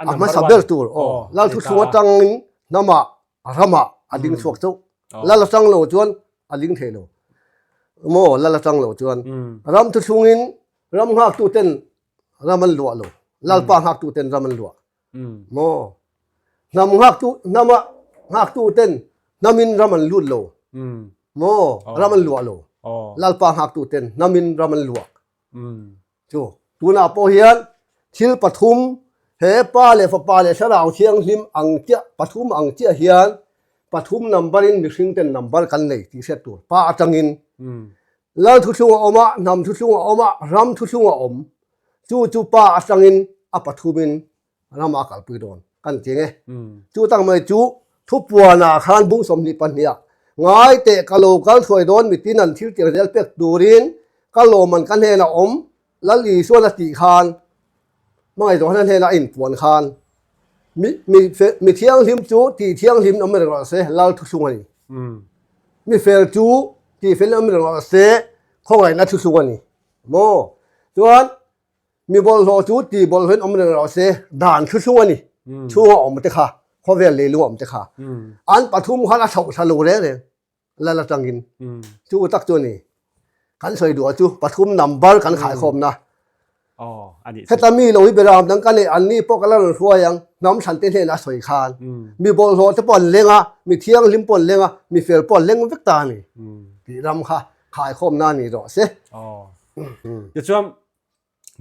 an ma saber tur lal thu thlung atang nama rama ading chuak chu lal tang lo chuan aling thelo mo lal tang lo chuan ram thu thlungin ram ngak tu ten raman lua lo lal pa ngak tu ten raman lua mo nam ngak tu nama ngak tu ten namin raman lut lo mo raman lua lo lal pa ngak tu ten namin raman lua chu tuna po hian thil pathum he pa le fa pa le sarau thiang hlim ang tia pathum ang tia hian pathum number in mixing ten number kan nei ti set tur pa atangin lal thu thunga oma nam thu thunga oma ram thu thunga om chu pa atangin a pathumin rama kal pui don kan chenge chu tang mai chu thu puana khan bung som ni pania ngai te kalo kal thoi don mitin an thil tir del pek turin kalo man kan he na om lali so la ti khan mai do han he na in puan khan mi thiang hlim chu ti thiang hlim am ra se lal thu thunga ni mi fel chu ti fel am ra se khong lai na thu thunga ni mo chuan mi bol ho chu ti bol hen am ra se dan thu thunga ni chu om te kha kho vel le lu om te kha an pathum khan a thau thalo re la la tangin chu tak chu ni kan soi du chu pathum number kan khai khom na ani hetami lo hi beram dang kan an ni pokala ro hua yang nam san te na soi khan mi bol ho te pon lenga mi thiang lim pon lenga mi fel pon leng vek ta ni ti ram kha khai khom na ni ro se ye chuam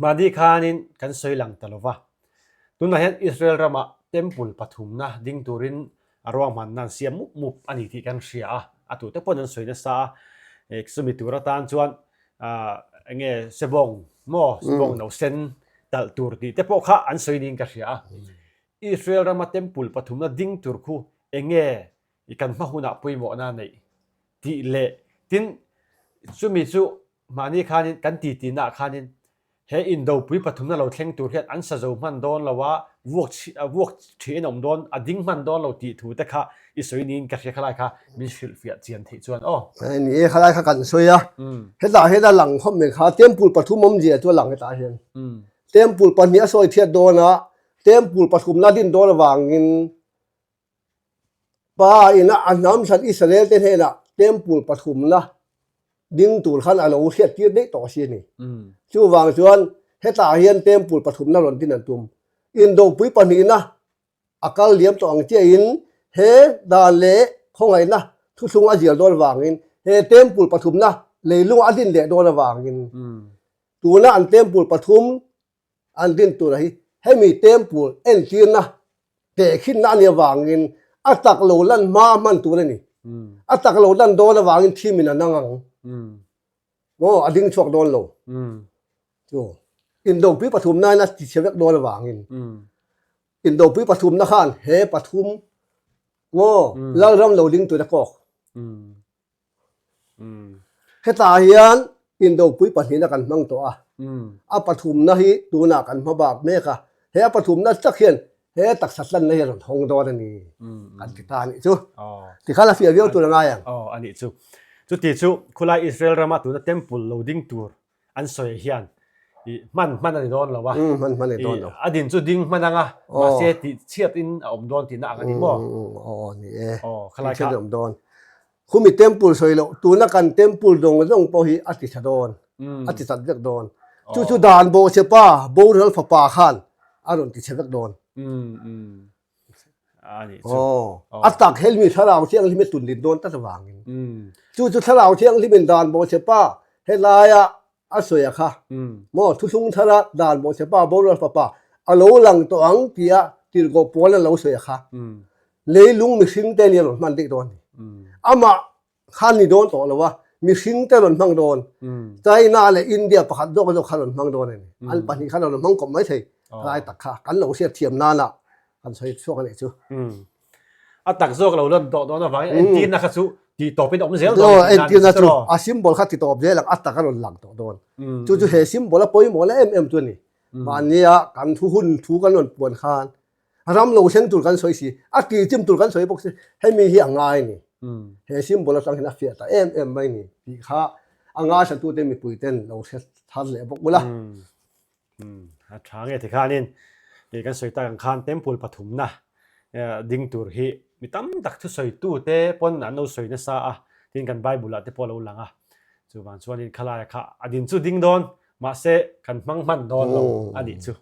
madi khanin kan soi lang talova tuna hen Israel rama temple pathum na ding turin arwang man nan siam mup ani ti kan ria atu te pon an soi na sa exumi tura tan chuan enge sebong mo sebong no sen tal tur ti te po kha an soi ning ka ria Israel rama temple pathum na ding tur khu enge ikan mahuna puimo na nei ti le tin chumi chu mani khanin kan ti na khanin he in do pui pathum na lo thleng tur hian an sa zo man don lawa wok thin om don ading man don lo ti thu ta kha I soi nin ka khalai kha min shil fiat chian thei chuan ni khalai kha kan soya heda lang khom me kha temple pathum om je chu lang ta hian temple pani a soi thiat dona temple pathum na din dor wangin pa ina anam san Israel te hena temple pathum na ding tur khan alo hiat ti dei to si ni chu wang chuan heta hian temple pathum na ron tin an tum in do pui pani na akal liam to ang che in he dan le khongai na thu thung a jial dor wangin he temple pathum na leilung adin le dor wangin tu na an temple pathum an din tu hi he mi temple en tin na te khin na ni wangin atak lo lan ma man tu ni atak lo lan dor wangin thimin anang mo ading chok don lo chu in do pi pathum na na ti chewek dor wangin in do pi pathum na khan he pathum mo lal ram lo ding tu na kok he ta hian อินโดปุยปะหินะกันมั่งตัวอะปฐุมนะฮิตูนากันมาบากเมกะเฮปฐุมนะสักเขียนเฮตักสัตลันนี่หงดอนี่กันติตานี่จูที่ข้าลาฟิอาเวียวตัวง่ายอ่ะอันนี้จูที่จูคุลาอิสราเอลรามาตัวนั้นเทมเพลโลดิ้งทัวร์อันสวยเฮียนมันอันนี้โดนหรอวะมันอันนี้โดนหรออดีตจูดิ้งมันงะมาเสียติเชียดอินอมโดนที่นักอันนี้บ่นี่ขลายเชียดอมโดนคุณมีเทมเพลสวยแล้วตัวนักกันเทมเพลดงต้องพอฮีอติชโดนอติสัตว์เล็กโดนจู่ๆด่านโบเชป้าโบเรื่องฝาป่าขันอารมณ์ติเชฟเล็กโดนอันนี้อัตตักเฮลมีทาราวเที่ยงที่ไม่ตุนดินโดนตั้งแต่วางจู่ๆทาราวเที่ยงที่เป็นด่านโบเชป้าเฮลายะอาสวยค่ะมอทุกทาราด่านโบเชป้าโบเรื่องฝาป่าอโลหลังตัวอังเกียติรโกปวลแล้วสวยค่ะเลยลุงมิสิงเตลียนมันติดโดนอามาขันนี่โดนต่อแล้ววะมีสิงเตลนมังโดนใจน่าเลยอินเดียประคัดโดก็จะขันมังโดนนี่อันปัจจุบันขันมังก็ไม่ใช่ลายตักค่ะกันเราเสียเทียมนานละกันใช้ช่วงนี้จู่อัตักโซกเราเริ่มต่อนะฟังเอ็นจีนนะครับจู่ที่ต่อเป็นออกมาเสียแล้วเอ็นจีนนะจู่อาซิมบอลขัดที่ต่อเสียหลังอัตักกันหลังต่อโดนจู่เฮซิมบอลแล้วปอยบอลแล้วตัวนี้วันนี้กันทุหุ่นทุกันหล่นปวนคานรำเราเช่นตุลกันสวยสิอักกีจิมตุลกันสวยบอกสิให้มีเหี้ยง่ายนี่เฮซิมบอลสังเกตเฟียตาไม่นี่พี่ข้าอ่างาฉันตัวเต็มมีปุ๋ยเต้นเราเช็ดทันเลยบอกบุละช้างเอติข้านี่เกันสวยตากันคานเต็มพูลปฐุมนะดิ้งตัวฮีมีตั้มตักทุสวยตู้เต้ปนอันเราสวยนะซาทิ้งกันใบบุละเต้พอเราหลังจู่บางส่วนนี้ขลายข้าอดินจู่ดิ้งโดนมาเสกันมันโดนเราอดีตจู่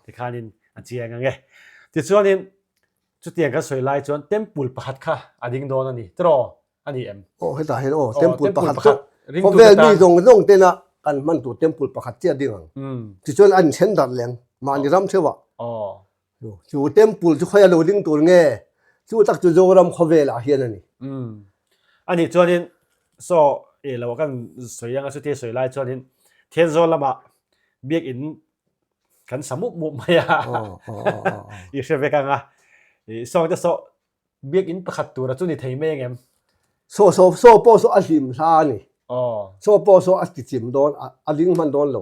ที่ข้านี่อันเจียงไงที่ส่วนนี้จุดเตียงก็สวยลายจนเต็มปูลประหัดค่ะอดิ่งโดนอันนี้ตรออันนี้ให้ตาเห็นเต็มปูลประหัดเพราะเวลมีตรงเต้นอ่ะกันมันตัวเต็มปูลประหัดเจียดิ่งที่ส่วนอันเช่นดัดแรงมานี่รำเชื่อว่าจู่เต็มปูลจู่ค่อยเราดิ่งตัวเงี้ยจู่ตักจู่โจรำเขาเวลาเฮียนั่นนี่อันนี้ส่วนนี้โซเรากันสวยยังสุดที่สวยลายส่วนนี้เทียนโซละมาเบียกอินกันสมุกมุมไม่อีเชฟเวกังสองจะโซเบียกอินประคัดตัวจุนี่ไทยไม่ยังไงโซโปโซอัลลิมซานี่โซโปโซอัลติจิมโดนอัลลิงมันโดนโล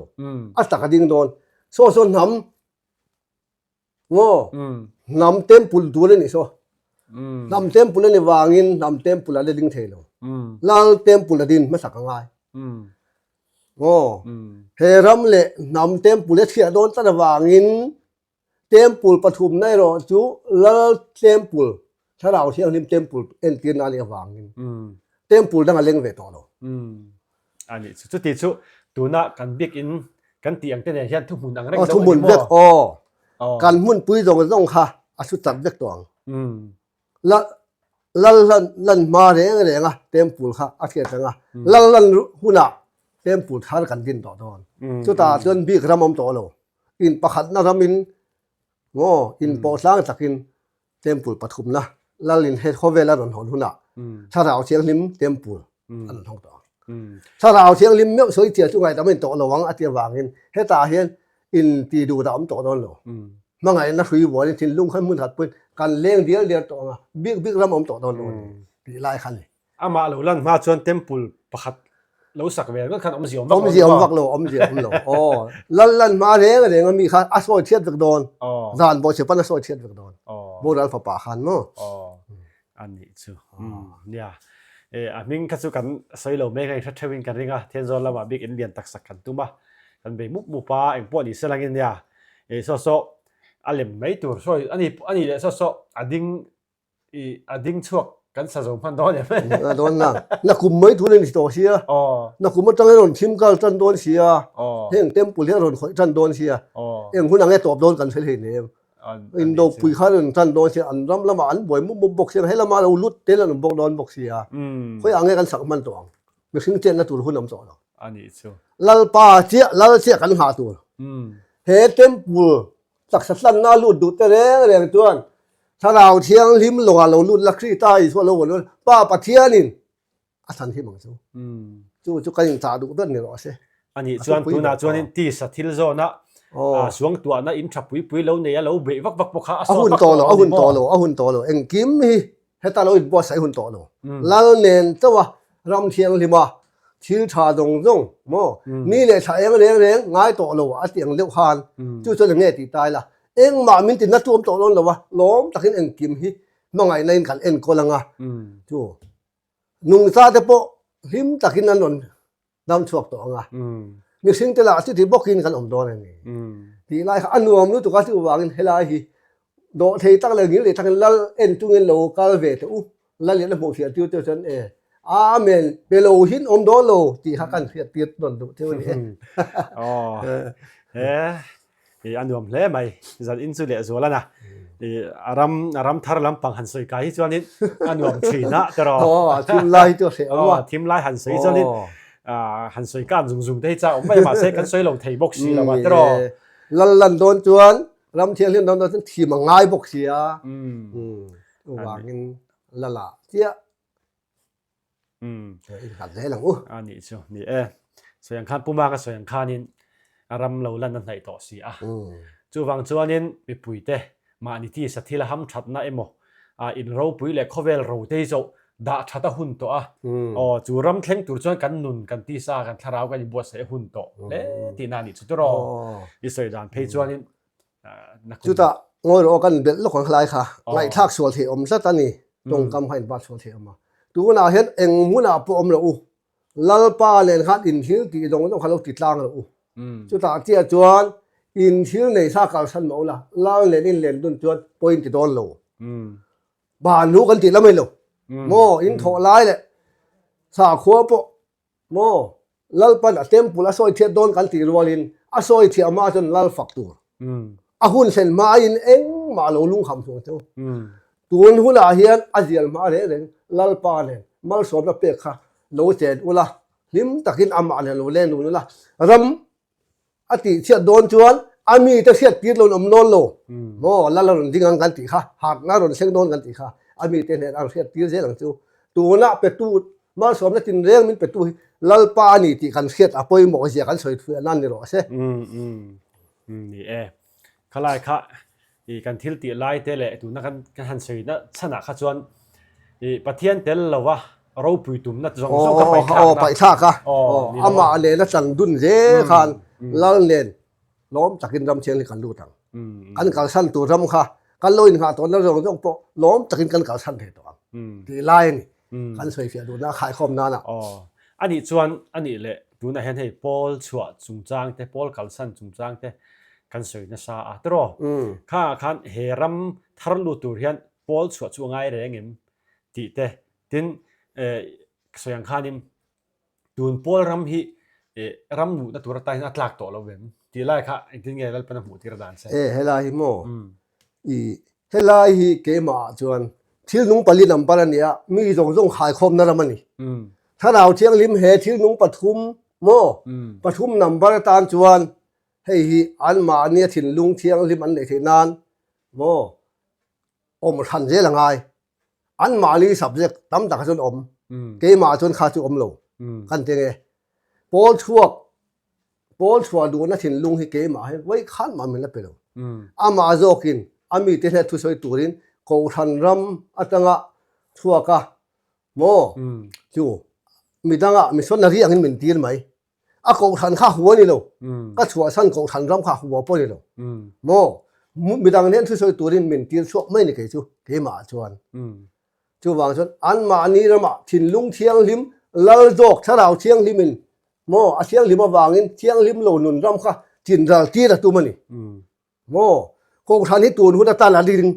อัลตักดิ่งโดนโซน้ำน้ำเต็มปุลตัวเลยนี่โซน้ำเต็มปุลเลยนี่วางินน้ำเต็มปุลอะไรดิ่งเทโลลาเต็มปุลดินไม่สักง่ายเฮรัมเล่น้ำเต็มปุลเทียโดนตั้งแต่วางินเต็มปุลปฐุมในรอจูลาเต็มปุลถ้าเราเที่ยวนิมเต็มปุลเอ็นตีนอะไรวางินเต็มปุลดังเล่งเวทต่อเราอันนี้สุดที่สุดตัวน่ะกันบิ๊กอินกันเตียงเต้นเนี่ยทุกมุนอังเร่งทุกมุนเวทกันมุนปุยตรงกันต้องค่ะสุดจัดเวทตัวลันมาเรื่องอะไรอ่ะเต็มปุลค่ะอาเทียนอ่ะลันหุ่นอ่ะเต็มปุลทาร์กันดินต่อตอนสุดตาจนบิ๊กรำมต่อเราอินประคัดนารามินอินโปสร้างจากอินเต็มปุลปฐุมนะแล้วลินเฮดเขาเวลาหล่นหอนหุ่นอ่ะถ้าเราเชียงลิมเต็มปุลอันท้องต่อถ้าเราเชียงลิมเมื่อสวยเจียจุงไงแต่ไม่ต่อระวังอาเทียวางอินเฮตาเห็นอินตีดูดำต่อตอนเราเมื่อไงนักฝีวัวนี่ทิ้งลุงขันมือถัดปืนการเลี้ยงเดียวต่อมาบิ๊กรำมต่อตอนเราปีไล่ขันเลยมาหลุลันมาชวนเต็มปุลประคัดเราสักเวลก็ขันอมเสียมวักโลอมเสียมโลลันมาเรื่องอะไรมันมีข้าอัศวเทียดโดนจานบอเชปันอัศวเทียดโดนโบราณฝาป่าขันมั้งอันนี้จู่เนี่ยมิงคัสุกันสวยเราไม่เคยชัดเจนกันเรื่องเทียนโซนละมาบิ๊กอินเดียนตักสักกันตุ้มบ้ากันไปมุกมุป้าเองพวกนี้เสลังอินเดียโซอันเล่มไม่ตัวสวยอันนี้เลยโซอดิ่งช่วงกันสะสมพันธุ์เนี่ยโดนนักกุมไม่ทุเรศตัวเสียนักกุมมันตั้งให้โดนทิมกันจันโดนเสียเฮงเต็มปุยให้โดนจันโดนเสียเองคุณนังให้ตอบโดนกันเฉยๆเนี่ยอินโดปุยข้าโดนจันโดนเสียอันรำละมาอันบ่อยมุมบกเสียให้ละมาเราลุดเตะแล้วบกโดนบกเสียค่อยอ่างให้กันสักมันตัวไม่ถึงเจนนะตัวคุณน้ำสอนอันนี้ชัวลัลปาเจียกันหาตัวเฮเต็มปุยสักสันน่าลุดดูแต่เรื่องตัวถ้าเราเที่ยงลิมลงเราลุดลักซี่ใต้ส่วนเราวนป้าปะเทียนินอาสันที่มังจู่กันยังจ่าดูต้นเนี่ยหรอเสียอันนี้ส่วนตัวน่ะส่วนนี้ที่สัตย์โซนะส่วนตัวน่ะอินทับปุยเราเนี่ยเราเบวักปกขาเอาหุ่นโตเราเอ็งกิมฮีให้ตาเราอินบอสใส่หุ่นโตเราแล้วเน้นตัวรำเทียงลิมา thil tha dong dong mo ni le tha eng reng reng ngai to lo a tiang leu han chu chu le nge ti tai la eng ma min tin na tuam to lon lo wa lom takin eng kim hi mangai nain kan en ko langa chu nung sa te po him takin an lon dam chuak to anga mi sing te la chu ti bokin kan om don ani ti lai kha anuam nu to ka chu wangin helai hi do thei tak le ngi le thang lal en tungen lo kal ve te u lal le mo fia tiu tiu chen amen pelo hin om do lo ti ha kan fiat tiet don du tiu ni oh anh nuông lẽ mày giờ in sự lẽ rồi là na aram thar lam pang han soi kai chuan in anh nuông chỉ na tero team lai to se ama team lai han soi chuan in han soi kan zung te cha mai ma se kan soi lo thei box si la tero lan don chuan ram thiang lin don don thi ma ngai box si a wangin lala tia in kan le lang ani chu ni soyang khan puma ka soyang khanin aram lo lan nan hai to si chu wang chuanin mi puite ma ni ti sathila ham thatna emo in ro pui le khovel ro te zo da thata hun to chu ram thleng tur chuan kan nun kan ti sa kan tharau kan bo se hun to le ti na ni chu to ro i soi dan phei chuanin chu ta ngoi ro kan bel lo khon khlai kha ngai thak sual the om sa tani tong kam hain ba sual the ama tu na het eng muna po om lo lalpa len khat in hil ti dong dong khalo ti tlang lo chu ta tia chuan in thil nei sa kal san mo la lang len in len dun chuan point ti don lo ban lu kan ti la mai lo mo in tho lai le sa khuwa po mo lal pan a temple a soi the don kan ti rualin a soi thi ama chon lal faktur a hun sen ma in eng ma lo lung kham thong chu tun hula hian azial ma re ren lal pa len mal som na pe kha lo chen ula lim takin ama le lo len nu la ram ati sia don chuan ami ta sia tir lo om non lo mo la la ron ding ang kan ti kha hak na ron seng don kan ti kha ami te ne ang sia tir je lang chu tu na pe tu mal som na tin reng min pe tu lal pa ni ti kan siat apoi mo sia kan soi thu nan ni ro se ni khalai kha i kan thil ti lai te le tu na kan han soi na chana kha chuan i pathian tel lawa ro pui tum na zong zong ka pai tha ka ama le na chang dun je khan lal len lom takin ram cheng li kan lu tang kan kal san tu ram kha kan loin kha to na zong zong po lom takin kan kal san the to ti lai ni kan soi fia du na khai khom na na ani chuan ani le tu na hen hei pol chua chung chang te pol kal san chung chang te kan soi na sa a tro kha khan he ram thar lu tur hian pol chua chu ngai rengim ti te tin soyang khanim tun pol ram hi ram nu na tur tai na tlak to lo vem ti lai kha tin nge lal pana mu tir dan se hela hi mo hela hi ke ma chuan thil nung pali lam parania mi zong zong khai khom na ramani tharau thiang lim he thil nung pathum mo pathum number tan chuan hei hi an ma ania thin lung thiang lim an le thinan mo om than je langai an ma li subject tam tak chon om ke ma chon kha chu om lo kan te nge pol chuwa du na thin lung hi ke ma he wai khan ma min la pelo ama zokin ami te na thu soi turin ko than ram atanga chuwa ka mo chu midanga mi son na ri angin min tir mai a ko than kha huwa ni lo ka chuwa san ko than ram kha huwa po ni lo mo midang nen thu soi turin min tir chuak mai ni ke chu ke ma chuan chu wang chuan an ma ni rama thin lung thiang lim lal jok tharau thiang limin mo a thiang lim awangin thiang lim lo nun ram kha tin ral ti ra tu mani mo ko than hi tun hu da ta la ding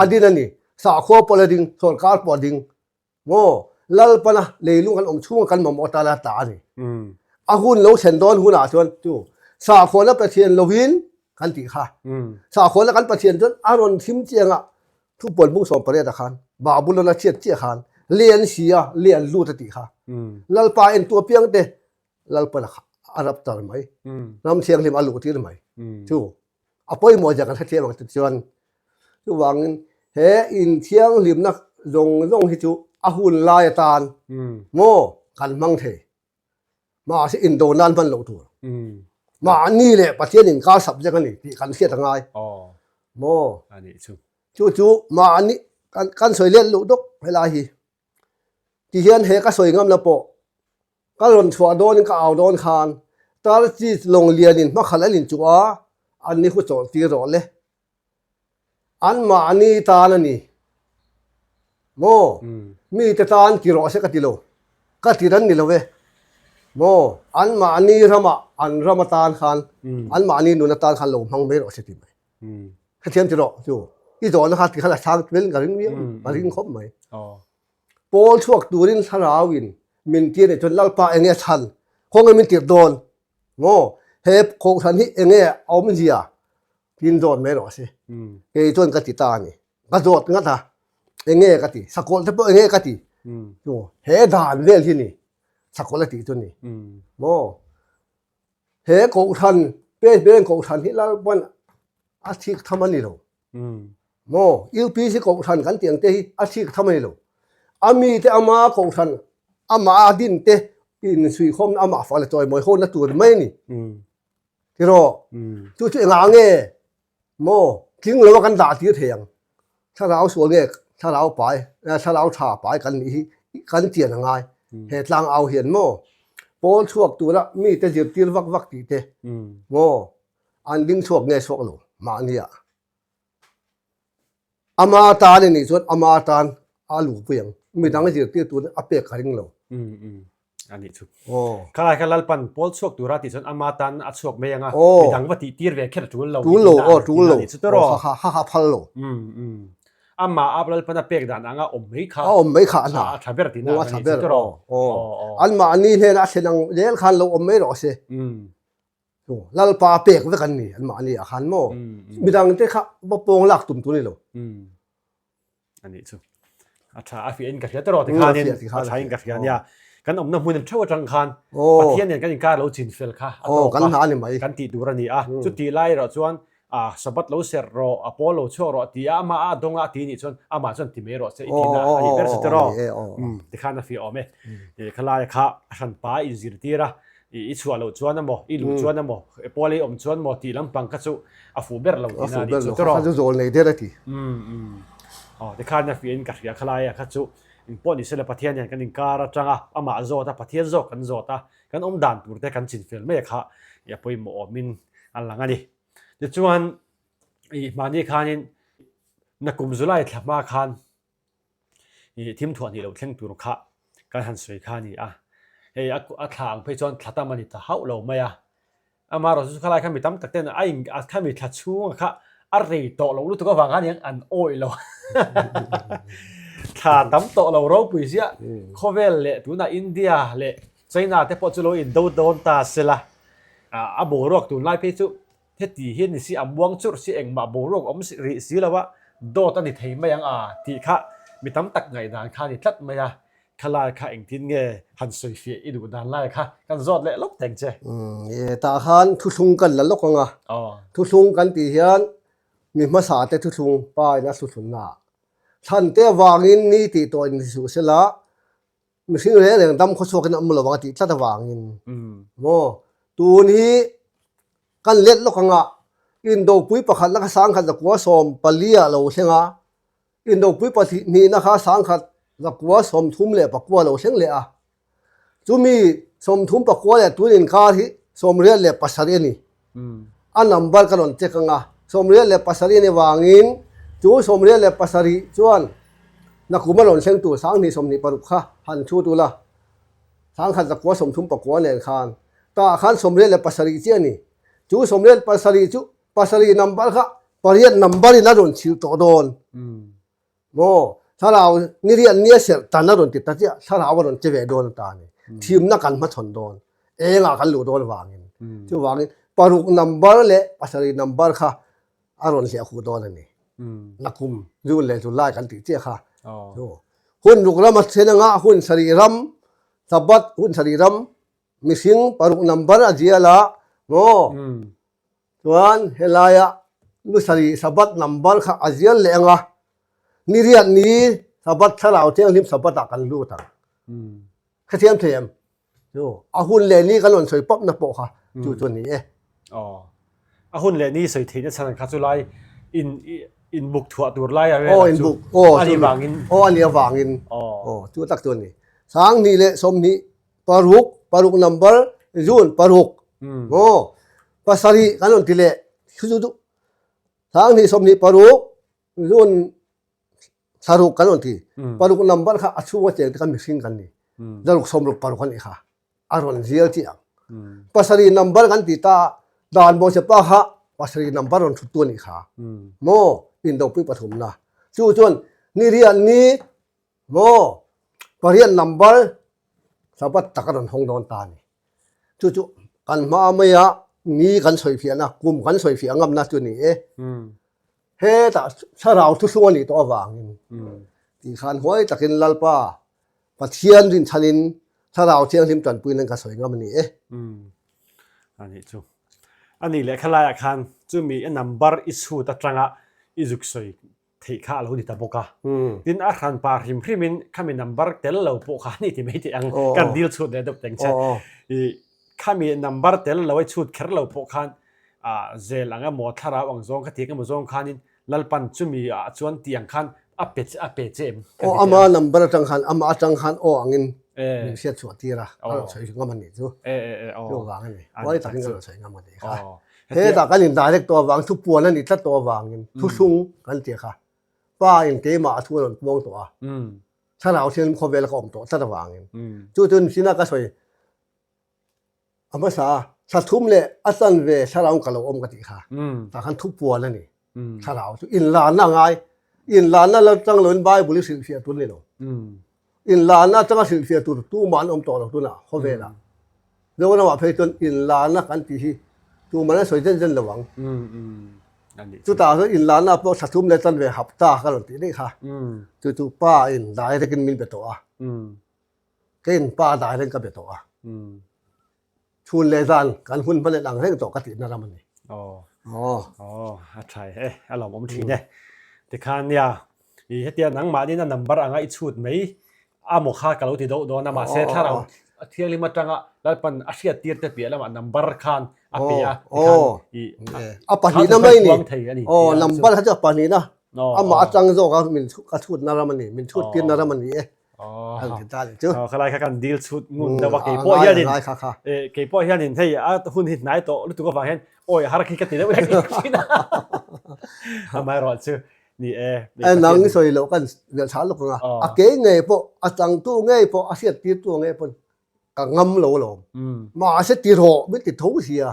adin ani sa kho pol ding sarkar po ding mo lal pana leilung kan om chung kan mo ta la ta ni a hun lo chen don hu na chuan chu sa kho na pathian lovin kan ti kha sa kho na kan pathian chuan aron thim chianga thu pol bu som pare da khan ba bu la chiat chi khan lian sia lian lu ta ti kha lal pa en tu piang te lal pa arab tar mai ram thiang lim alu tir mai chu apoi mo ja kan thiam ang chuan chu wang he in thiang lim na zong zong hi chu a hun lai tan mo kan mang the ma si in do nan ban lo tu ma ni le pathian in ka subject ani ti kan sia tangai mo ani chu ma ani kan soi len lu dok hela hi ti hian he ka soi ngam na po ก็หล่นชัวโดนก็เอาโดนคานตาจีลงเลียนินมาขัดลินจัวอันนี้คุณโจตีรอเลยอันมาอันนี้ตานี่โมมีแต่ตานกิโลเสกติโลก็ติรันนี่ละเวโมอันมาอันนี้รามาอันรามาตานขันอันมาอันนี้นุนตานขันลงพังไม่รอเสติไหมข้าเทียมติโลจู่อีโจนะครับที่ขนาดช้างเป็นกับริ้งเนี้ยมาริ้งครบไหมโปลช่วงดูรินทราวินมินเตียนจนเล่าป้าเองเนี่ยชันคงมินเตียโดนโง่เฮปโคงทันที่เองเนี่ยเอามันเสียกินโดนไม่หรอสิเกยจนกติตานี่กระโดดงั้นท่าเองเนี่ยกติสกุลที่พวกเองเนี่ยกติโง่เฮด่านเรื่องที่นี่สกุลติจนนี่โง่เฮโคงทันเป็นโคงทันที่เล่าวันอาชีพทำมันนี่หรอโง่ยูพีซีโคงทันกันเตียงเตะอาชีพทำมันนี่หรออามีแต่อามาโคงทันอามาดินเตอินสุยคมอามาฟังเลยจอยมวยโคนัตัวไม่นี่ที่รอจู่ๆงาเงี้ยโม่ทิ้งเลยว่ากันด่าที่เถียงถ้าเราสวนเงี้ยถ้าเราไปถ้าเราถ่าไปกันนี้กันเจียนยังไงเหตุลังเอาเห็นโม่โป้ช่วงตัวละมีแต่เจียบตีวักตีเตโม่อันดิ้งช่วงเงี้ยช่วงหลงมาเนี่ยอามาตาเนี่ยนี่ส่วนอามาตานอาลูกเปียงมีดังเจียบตีตัวอาเปียกขังหลงอันนี้ถูกข้าราชการปันโพลชกตัวรัติจนอามาตันอัดชกไม่ยังอ่ะมีดังว่าตีร์เวกแค่จุลโลจุลโลสุดรอฮ่าพัลโลอามาอับลัลปันเปียกด่านอ่ะอมไม่ขาอมไม่ขาหนาทับเบอร์ติน่าสุดรออันมาอันนี้เนี่ยนะเสนังเลี้ยงขันโลอมไม่รอเสียลัลปาเปียกไว้กันนี่อันมาอันนี้ขันโมมีดังที่ข้าบ่โป่งหลักตุ่มตัวนี่โลอันนี้ถูกอาชาอาฟิเอ็นกับเสียตลอดที่ข้าเนี่ยอาชาเอ็นกับเสียเนี่ยกันอมน้ำมันเท่าจังคันประเทศเนี่ยกันยังการเราจินเฟลค่ะกันหาเนี่ยไหมกันตีดูรันนี่จุดตีไล่เราชวนสบัดเราเสร็จรออโปโลชัวรอตีมาดงตีนี่ชวนมาชวนตีเมรอเสียอีกนะอันนี้เป็นสุดรอที่ข้าน่ะฟิออมขลายข้าฉันป้าอินซิรตีระอีชัวเราชวนนั่นบ่อีลูชวนนั่นบ่โปลีอมชวนบ่ตีลำปังกัสุฟูเบอร์เราตีน่ะสุดรอข้าจะโซนเลยเท่าทีที่ข้าน่ะฟิเอ็นกับขลายกัสุอินพอดีเสร็จประเทศเนี่ยกันอินการจังอามาโจตาประเทศโจกันโจตากันอมดันตัวแต่กันจินฟิลไม่ค่ะอย่าไปโมมินอันหลังอันนี้เดี๋ยวชวนอีมานี่คันนักกุมจุไลท์มาคันอีทีมทวนนี่เราเข่งตัวค่ะกันหันสวยคันนี่เฮ้ยอักขางไปจนทัดตามันนี่ตาเขาเราไม่อามาเราสุดท้ายคันมีตั้มตักเต้นไอ้คันมีทัดชูงค่ะอะไรโตเรารู้ตัวก็ฟังกันยังอันโอ้ยเราถ้าตั้มโตเราเราปุยเสียโคเวลเละตัวน่ะอินเดียเละไชน่าแต่พอจะเราอินโดนตาเสละโบรอกตัวไล่ไปจุเทตีเห็นสิอัมวงจุดสิเองมาโบรอกสิแล้วว่าโดตันนี่เทไม่ยังที่ข้ามีตั้มตักไงนานข้านี่ทัดไม่ยาขลาข้าเองทิ้งเงหันสวยเฟียอีดูนานไล่ข้ากันจอดเละลบแต่งเจตาขันทุสุงกันแล้วลกงทุสุงกันตีเฮียนมีภาษาแต่ทุสุงป้ายนะสุสุนนาท่านเตวางินนี่ตีตัวอินสุเสละมีสิ่งเรื่องดำข้อสอบกันอันมุลวางตีทัดวางินโมตัวนี้กันเล็ดลกงะอินโดปุยประคันนักสังขัดตะกัวสมปลียเราเชงะอินโดปุยปฏินี่นักสังขัดตะกัวสมทุ่มเละปะกัวเราเชงเละจูมีสมทุ่มปะกัวเละตัวนินคาที่สมเรียนเละปัสสาวะนี่อันนับบัลกันอนเจกังะสมเรียนเละปัสสาวะนี่วางินจูสมเรียนเละปัสสาวะจวนนักกุมารหล่นเชงตัวสังนี่สมนี่ปรุขะหันชูตัวละสังขัดตะกัวสมทุ่มปะกัวเละขันตาขันสมเรียนเละปัสสาวะเจ้านี่จูสมเรียนปัสสาวะจูปัสสาวะนับบัลค่ะปริยัตินับบัลนี่น่าโดนชิวโตโดนโมถ้าเรานี่เรียนเนี่ยเสียตาน่าโดนติดตาเจ้าถ้าเราโดนเจเวโดนตาเนี่ยทีมนักการมาชนโดนเองกันหลุดโดนวางเงินจู่วางเงินปรุกนับบัลเละปัสสาวะนับบัลค่ะอารมณ์เสียคู่โดนนี่นักคุมยุ่งเลยจุดไล่กันติดเจ้าค่ะหุ่นลุกแล้วมาเสนงะหุ่นสรีรำสับบัดหุ่นสรีรำมิสิงปรุกนับบัลอาเจียละโง่ส่วนเฮลายะลุสรีสับบัดนับบัลค่ะอาเจียเลงะนี่เรียนนี้สับบัดถ้าเราเที่ยงริมสับบัดตักกันรู้ต่างแค่เทียมดูหุ่นเลนี่กันหล่นสวยป๊อบนักโปค่ะจู่ตัวนี้หุ่นเลนี่สวยทีนี่ฉันคัดสุไลอินบุกถั่วตัวไล่อะไรอินบุกอันนี้วางอินจู่ตักตัวนี้สางนี่เละสมนี้ป paruk number zun paruk mo pasari kanon tile suju sang ni somni paruk zun saruk kanon ti paruk number kha achu wa che kan mixing kan ni daruk somruk paruk kan i kha aron zial ti ang pasari number kan ti ta dan bo se pa kha pasari number on thutu ni kha mo in do pi pathum na chu chon ni rian ni mo parian number sabat takaron hong don ta ni chu kan ma maya ni kan soi phia na kum kan soi phia ngam na chu ni he ta sarau thu suan ni to awangin ti khan hoi takin lalpa pathian rin thalin sarau chiang lim tan puin ka soi ngam niอันนี้จูอันนี้แหละขลายอาคารจูมีnumber isu ตัดจังอ่ะอิจุกสอยที่ข้าเราดิตาบกะดินอาคารปาริมพริมินข้ามี number เตลเราปกานี่ที่ไม่ที่อังกันดีลชุดเด็ดแต่งชัดข้ามี number เตลเราไว้ชุดแค่เราปกาเจลังอ่ะหมดทาราวังซองกะที่กันหมดซองคันลัลปันจูมีชวนเตียงคันอัปเปเจมอามา number จังคันอามาจังคันอังอินมีเสียชวดที่ละเราใช้งามันนี่จูดูวางนี่ไว้ตัดกันเราใช้งามันนี่ค่ะเฮ้แต่กันอินได้เล็กตัววางทุกปวนนั่นนี่ถ้าตัววางอินทุกซุงกันเจียค่ะป้าอินเกมาทุกคนวงตัวถ้าเราเชื่อมคอเวลก็อมตัวถ้าตัววางอินจู่จนสินะก็สวยอามาสาสัตทุ่มเลยอัศนเวถ้าเรากับเราอมกันดีค่ะแต่กันทุกปวนนั่นนี่ถ้าเราอินลานนั่งไงอินลานนั่นเราจังเลยใบบริสุทธิ์เสียตุนเลยเนาะอินลานน่าจะก็สิ่งเสียตู้มันอมต่อหรอกตัวน่ะเขาเวล่ะเดี๋ยววันว่าเพย์จนอินลานน่ะกันที่ตู้มันน่ะสวยเจนระวังจุดตาคืออินลานน่ะพวกสัตว์ทุ่มเลยจันเวหับตากันหรอกที่นี่ค่ะจู่ป้าอินได้ได้กินมินเปตัวกินป้าได้ได้ก็เปตัวชุนเลยจันกันหุ่นพันเลยหลังเร่งต่อกติดนั่นละมันนี่ใช่เราผมทีเนี่ยแต่คันเนี่ยอีเฮียนังมานี่นั่น number อ่ะอีชุดไหมอาโมคากับเราที่โดนมาเสร็จถ้าเราเที่ยงลิมาจังอ่ะแล้วเป็นอาชีพตีร์เปียแล้วมัน number คันอาเปียปานีนะไม่นี่number เขาจะปานีนะอามาจังโจก็มินชุดนั่นละมันนี่มินชุดตีนนั่นละมันนี่อันที่ตาเลยจ้ะเขาไล่กันดีลชุดงุ่นแต่ว่าเกี่ยวกับเฮียนินเกี่ยวกับเฮียนินที่หุ่นหินไหนโตรู้ตัวก็ฟังเห็นโอ้ยฮาร์คิกันตีได้ไม่ได้กินนะไม่รอดชื่อนี่นังสวยแล้วกันเดี๋ยวช้าลูกนะเก๋ไงพวกจังตู้ไงพวกอาเซียนตีตัวไงพวกกังงำโหลมาอาเซียนตีโหไม่ติดทูเสีย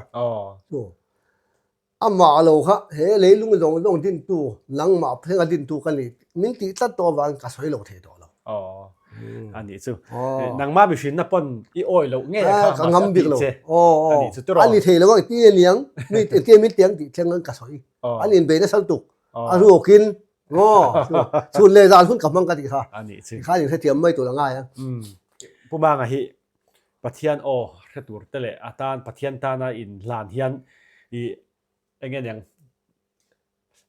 มาโหลค่ะเฮ้เลยลุงลงดินตู้หลังมาเพื่อนดินตู้กันนี่มิ้นตีตัดตัววันก็สวยโหลเทตัวแล้วอันนี้จู่นางมาบิชินนะปนอีโอยแล้วไงกังงำบิ๊กแล้วอันนี้สุดอันนี้เทแล้วว่าตีเลี้ยงมีเตี้ยมีเตียงตีเชียงเงินก็สวยอันนี้เป็นได้สักตุกรู้กินชุนเลยจานคุณกับมังกรดีค่ะอันนี้สิข้าอย่างเทียมไม่ตัวง่ายผู้บางอ่ะฮิปะเทียนโอแค่ตัวเตะอาตานปะเทียนตานาอินลานเฮียนอีเงี้ยยัง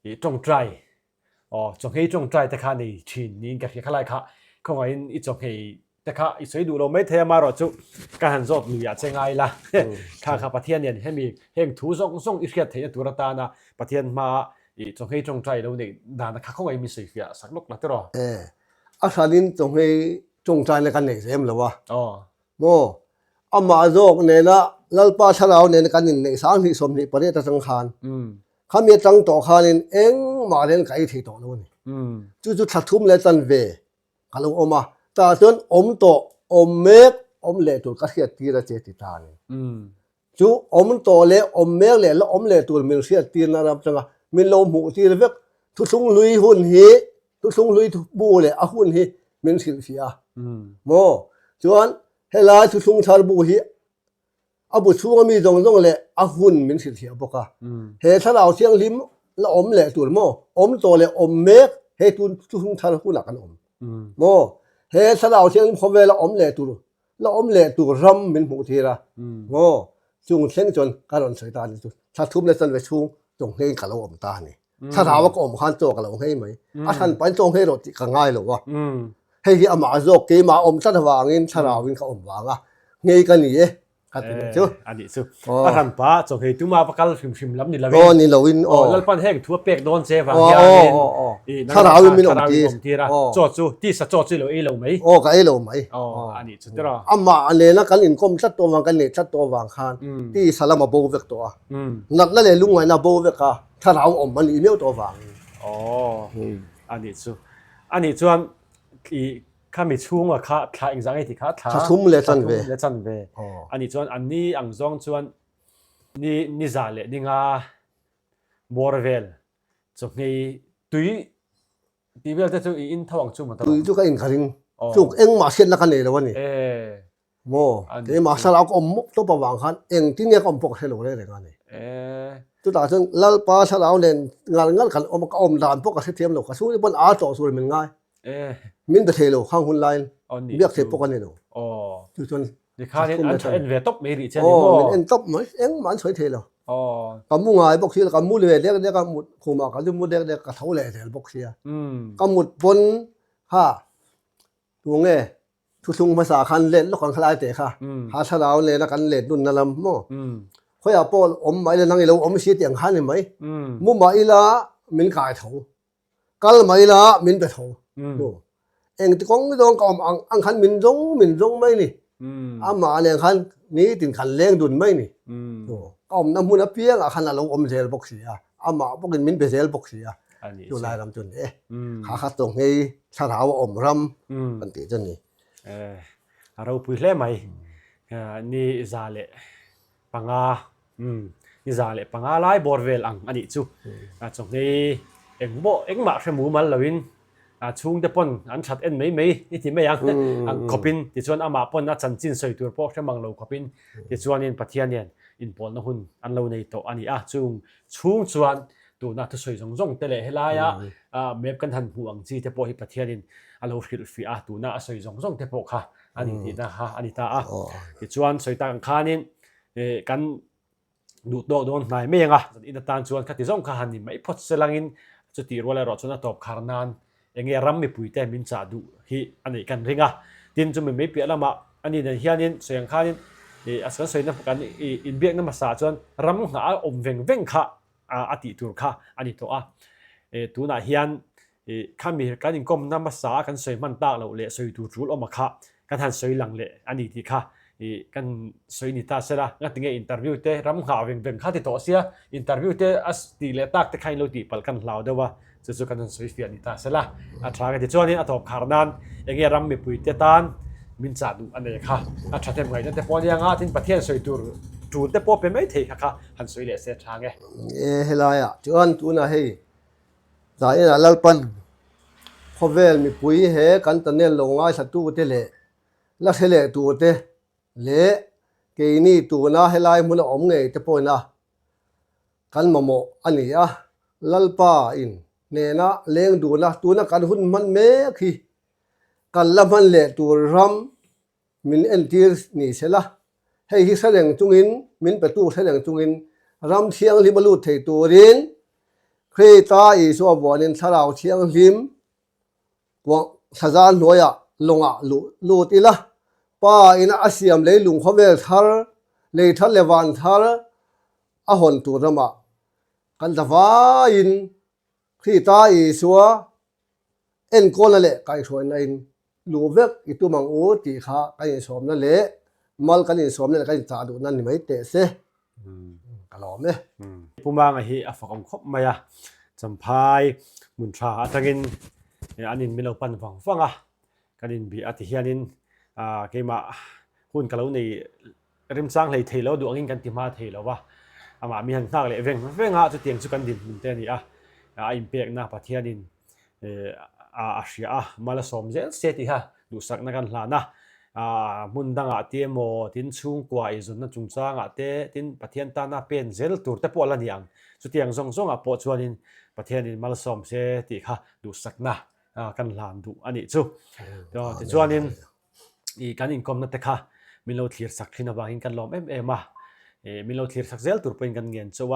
อีจงใจจงให้จงใจแต่ข้าในชินนี่กับข้าไรค่ะคงไอ้อีจงให้แต่ข้าอีสวยดูเราไม่เทียมมาหรอกจุการหันจบหรืออยากจะไงล่ะข้าปะเทียนเนี่ยให้มีเฮงถูส่งอีเทียนเทียนตัวตานาปะเทียนมาจงให้จงใจแล้วเนี่ยด่านข้าคงไอ้มีสิ่งเสียสักลูกนักตรออาชาลินจงให้จงใจในการเนี่ยเสียมหรือวะโมอามาโจกเนี่ยนะลัลปาชลาวเนี่ยในการเนี่ยสร้างที่สมนิประเทศสังขารข้ามีจังต่อขานเองมาเรียนไก่ที่ต่อนู่นจู่ๆถัดทุ่มเลยจันเวกันลงออกมาแต่จนโตเมกเล่ตัวก็เสียตีระเจติตานี่จู่โตเล่เมกเล่แล้วเล่ตัวมีเสียตีนนะครับจังมีลมหูที่เรียกทุกส่งลุยหุ่นเฮทุกส่งลุยบูเลยอาหุ่นเฮมีสิ่งเสียโมจวนเฮลาทุกส่งชาร์บูเฮอาบุช่วงมีจงเลยอาหุ่นมีสิ่งเสียปกะเฮถ้าเราเชียงลิมแล้วเล่ตัวโมโตเลยเมกเฮทุกส่งชาร์หุ่นหลักกันโมเฮถ้าเราเชียงลิมเขาเวลาเล่ตัวแล้วเล่ตัวรำเป็นหูทีละโมจุงเส้นจนการอ่อนสายตาจุดถ้าทุ่มเลยจนไปช่วงจงให้กับเราอมตานี่ถ้าถามว่าก็อมขันโจกับเราให้ไหมท่านไปจงให้เราติดง่ายหรอวะให้ที่อามาโจกเกมาอมสัตว์วางินถ้าเราวินเขาอมวางอ่ะไงกันนี่ คัดติจู อันนี้สุอารันป้าจงให้ตัวมาประกันฟิมล้ำนี่ละ โอ้นี่เราวิน แล้วปั้นแห้งทั่วเป็กโดนเซฟ ถ้าเราวินออกที ระจอดจูที่สะจอดจูเราเราไหม โอ้ก็เราไหม อันนี้สุดยอด อามาอันนี้นะกันอินคมชัดตัววางกันเนี่ยชัดตัววางคานที่สารมาโบเวกตัวนัดแล้วเลยลุงไงนะโบเวกค่ะถ้าเรามันอีเมลตัววางอันนี้สุอันนี้ชวนอีข้ามีช่วงว่าข้าอิงสังไอที่ข้า ทุ่มเลยจันเว อันนี้ชวนอันนี้อังซองชวนนี่ซาเลนี่งาบอร์เวลจงให้ตุยที่เวลจะจุอินทวังจุมันตัว จุกอินคาริงจุกเอ็งมาเช็ดนักกันเลยวันนี้โม่เอ็งมาสลาวก็อมตัวประวังคันเอ็งที่เนี่ยก็อมปกเทโลเลยงานนี้จุดต่างซึ่งลัลปาสลาวเนี่ยงานกันอมก็อมดานพวกกระเทียมโลกสู้ที่บนอาต่อสู้มันง่ายมินเทโลข้างหุ่นไลน์เบียกเทปกันนี่โลจุดจนนี่ข้าเนี่ยอันเอ็นเวทบไม่ดีเช่น โอ้ นี้ มันเอ็นตบไหมเอ็งมันสวยเทโลกำมุงไงบอกเสียกำมุเลยเรียกกำมุดคุมากำมุเรียกกระเท่าเลยเทลบอกเสียกำมุดปนฮ่าตัวเงี้ยทุกภาษาคันเล่นลูกของคลายเตะค่ะหาสลาวเลยนะกันเล่นนุ่นนั่นลำโม่เขาอยากโป้อมไว้เลยนั่งอีเราอมเสียเตียงขันเห็นไหมมุมมาอีละมินกายเถากัลมาอีละมินไปเถาดูเองที่กองไม่ต้องกอมอังคันมินจงไม่นี่อามาเนี่ยคันนี้ถึงขันเลี้ยงดุนไม่นี่ดูกอมน้ำมันเปียกขันเราอมเซลบอกเสียอามาพวกมินไปเซลบอกเสียดูลายรำจนหาขัดตรงให้สาวอมรำกันตีจนนี่เราพูดเล่ไหมนี่ซาเลปังอานี่ซาเลปังอาไล่บอร์เวลอันนี้จูจงนี้เอ็งมาเสมูมันละวินช่วงเดปอนอันชัดเอ็นไม่นี่ที่ไม่ยังขบินที่ชวนอามาปนจันจินใส่ตัวพวกเชมังเราขบินที่ชวนอินปัทยานีอินปอนนะหุ่นอันเราในโตอันนี้ช่วงชวนตัวน่าจะสวยจงเตะเฮลายเบบกันทันห่วงจีเทปฮิปัทยานีอันเราคิดฟีตัวน่าสวยจงเทปค่ะอันนี้ที่นะฮะอันนี้ตาที่ชวนสวยต่างขานินกันดูโดนไหนไม่ยังอินตานชวนขัดที่จงขาหันนี่ไม่พอดเสลังอินจุดที่รัวเลยรอชวนตบคาร์นานเองรัมไม่ปุยแต่มินซาดูฮีอันนี้กันเรื่องดินจุ่มไม่เปลี่ยนละมาอันนี้เนี่ยเฮียนินสวยขานินอาศัยสวยนะกันอินเบียกน้ำมาสาชวนรัมหาอมเวงค่ะอติตัวค่ะอันนี้ตัวตัวน่ะเฮียนข้ามีการอินกรมน้ำมาสากันสวยมันตากเราเละสวยตัวจูดออกมาค่ะกันทันสวยหลังเละอันนี้ที่ค่ะกันสวยนิตาเสร็จละงั้นถึงอินเตอร์วิวเตะรัมหาเวงค่ะที่ตัวเสียอินเตอร์วิวเตะอัสตีเละตักแต่ใครเราตีปัลกันเหล่าเดียวว่าจะกันสวยเฟียนิตาเสร็จละทางที่ชวนนี้ตบคาร์นันเองรัมไม่ปุยเตตันมินซาดูอันนี้ค่ะชัดเจนไงแต่พอเนี่ยงั้นที่ประเทศสวยตัวจูดแต่พอเป็นไม่เทค่ะหันสวยเละเสียทางไงเฮลายชวนตัวน่ะให้สายน่ะลัลปันพอเวลมีปุยเฮกันตอนนี้ลงง่ายสัตว์ตัวเตเละลักเละตัวเตเละเกนี่ตัวน่ะเฮลายมุนอมไงจะปนน่ะกันมาโมอันนี้ลัลปาอินเนี่ยนะเลี้ยงดูนะตัวน่ะกันหุ่นมันเมฆีกันละมันเละตัวรำมินเอ็นทีนี่เสละให้ที่แสดงจุงอินมินประตูแสดงจุงอินรำเชียงลิบลูดเทตัวรินเคยตาอีสัวบัวนินสลาวเชียงลิมวังสะจานหน่วยลงลูดอีละป้าอินอาเซียมเลยลุงเขาเวลทาร์เลยทัลเลวันทาร์อาหอนตัวรำกันตะฟ้าอินเคยตาอีสัวเอ็นก้นนั่นแหละไก่ชวนอินลูเวกอีตัวมังอูตีขาไก่สมนั่นแหละมัลกันสมนั่นไก่ตาดูนั่นนี่ไม่เตะเสกะหล่อมเนี่ยผู้มาไงฮีฝักคบมาจำพายมุนทราตะกินอันนี้มีเราปั่นฟังกันอินบีอธิเฮียนินเกมาหุ่นกันแล้วในริมสร้างเลยเทแล้วดูอันนี้กันที่มาเทแล้วว่ามามีหันหน้าเลยเวงจะเตียงสุกันดินมุนเตนี่อิมเปียกหน้าประเทศดินอาเซียมาละสมเจติฮะดูสักนักกันลานะมุนดังเตียโมทินชุ่งกว่าอีจุนนั่นจุงจางเตทินประเทศตานาเป็นเซลตูร์แต่ปอลันยังสุดที่ยังทรงปอชวนินประเทศนินมาละสมเจติฮะดูสักนะกันลานดูอันนี้จู่แต่ชวนินอีกันอินคอมนั่นแต่ค่ะมิโลทีร์สักที่นบางินกันลมมามิโลทีร์สักเซลตูร์เป็นกันเงินชัว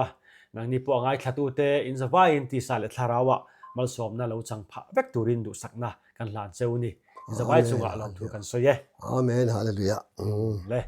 นังนี้พวกง่ายขัดตัวเตอินสบายอินที่สาเลทาราวะมาสมน่าเราจังพะเวกตูรินดูสักนะกันลานเซลนี่สบายจุงเราถูกกันสวยอาเมนฮาเลลูยาเลย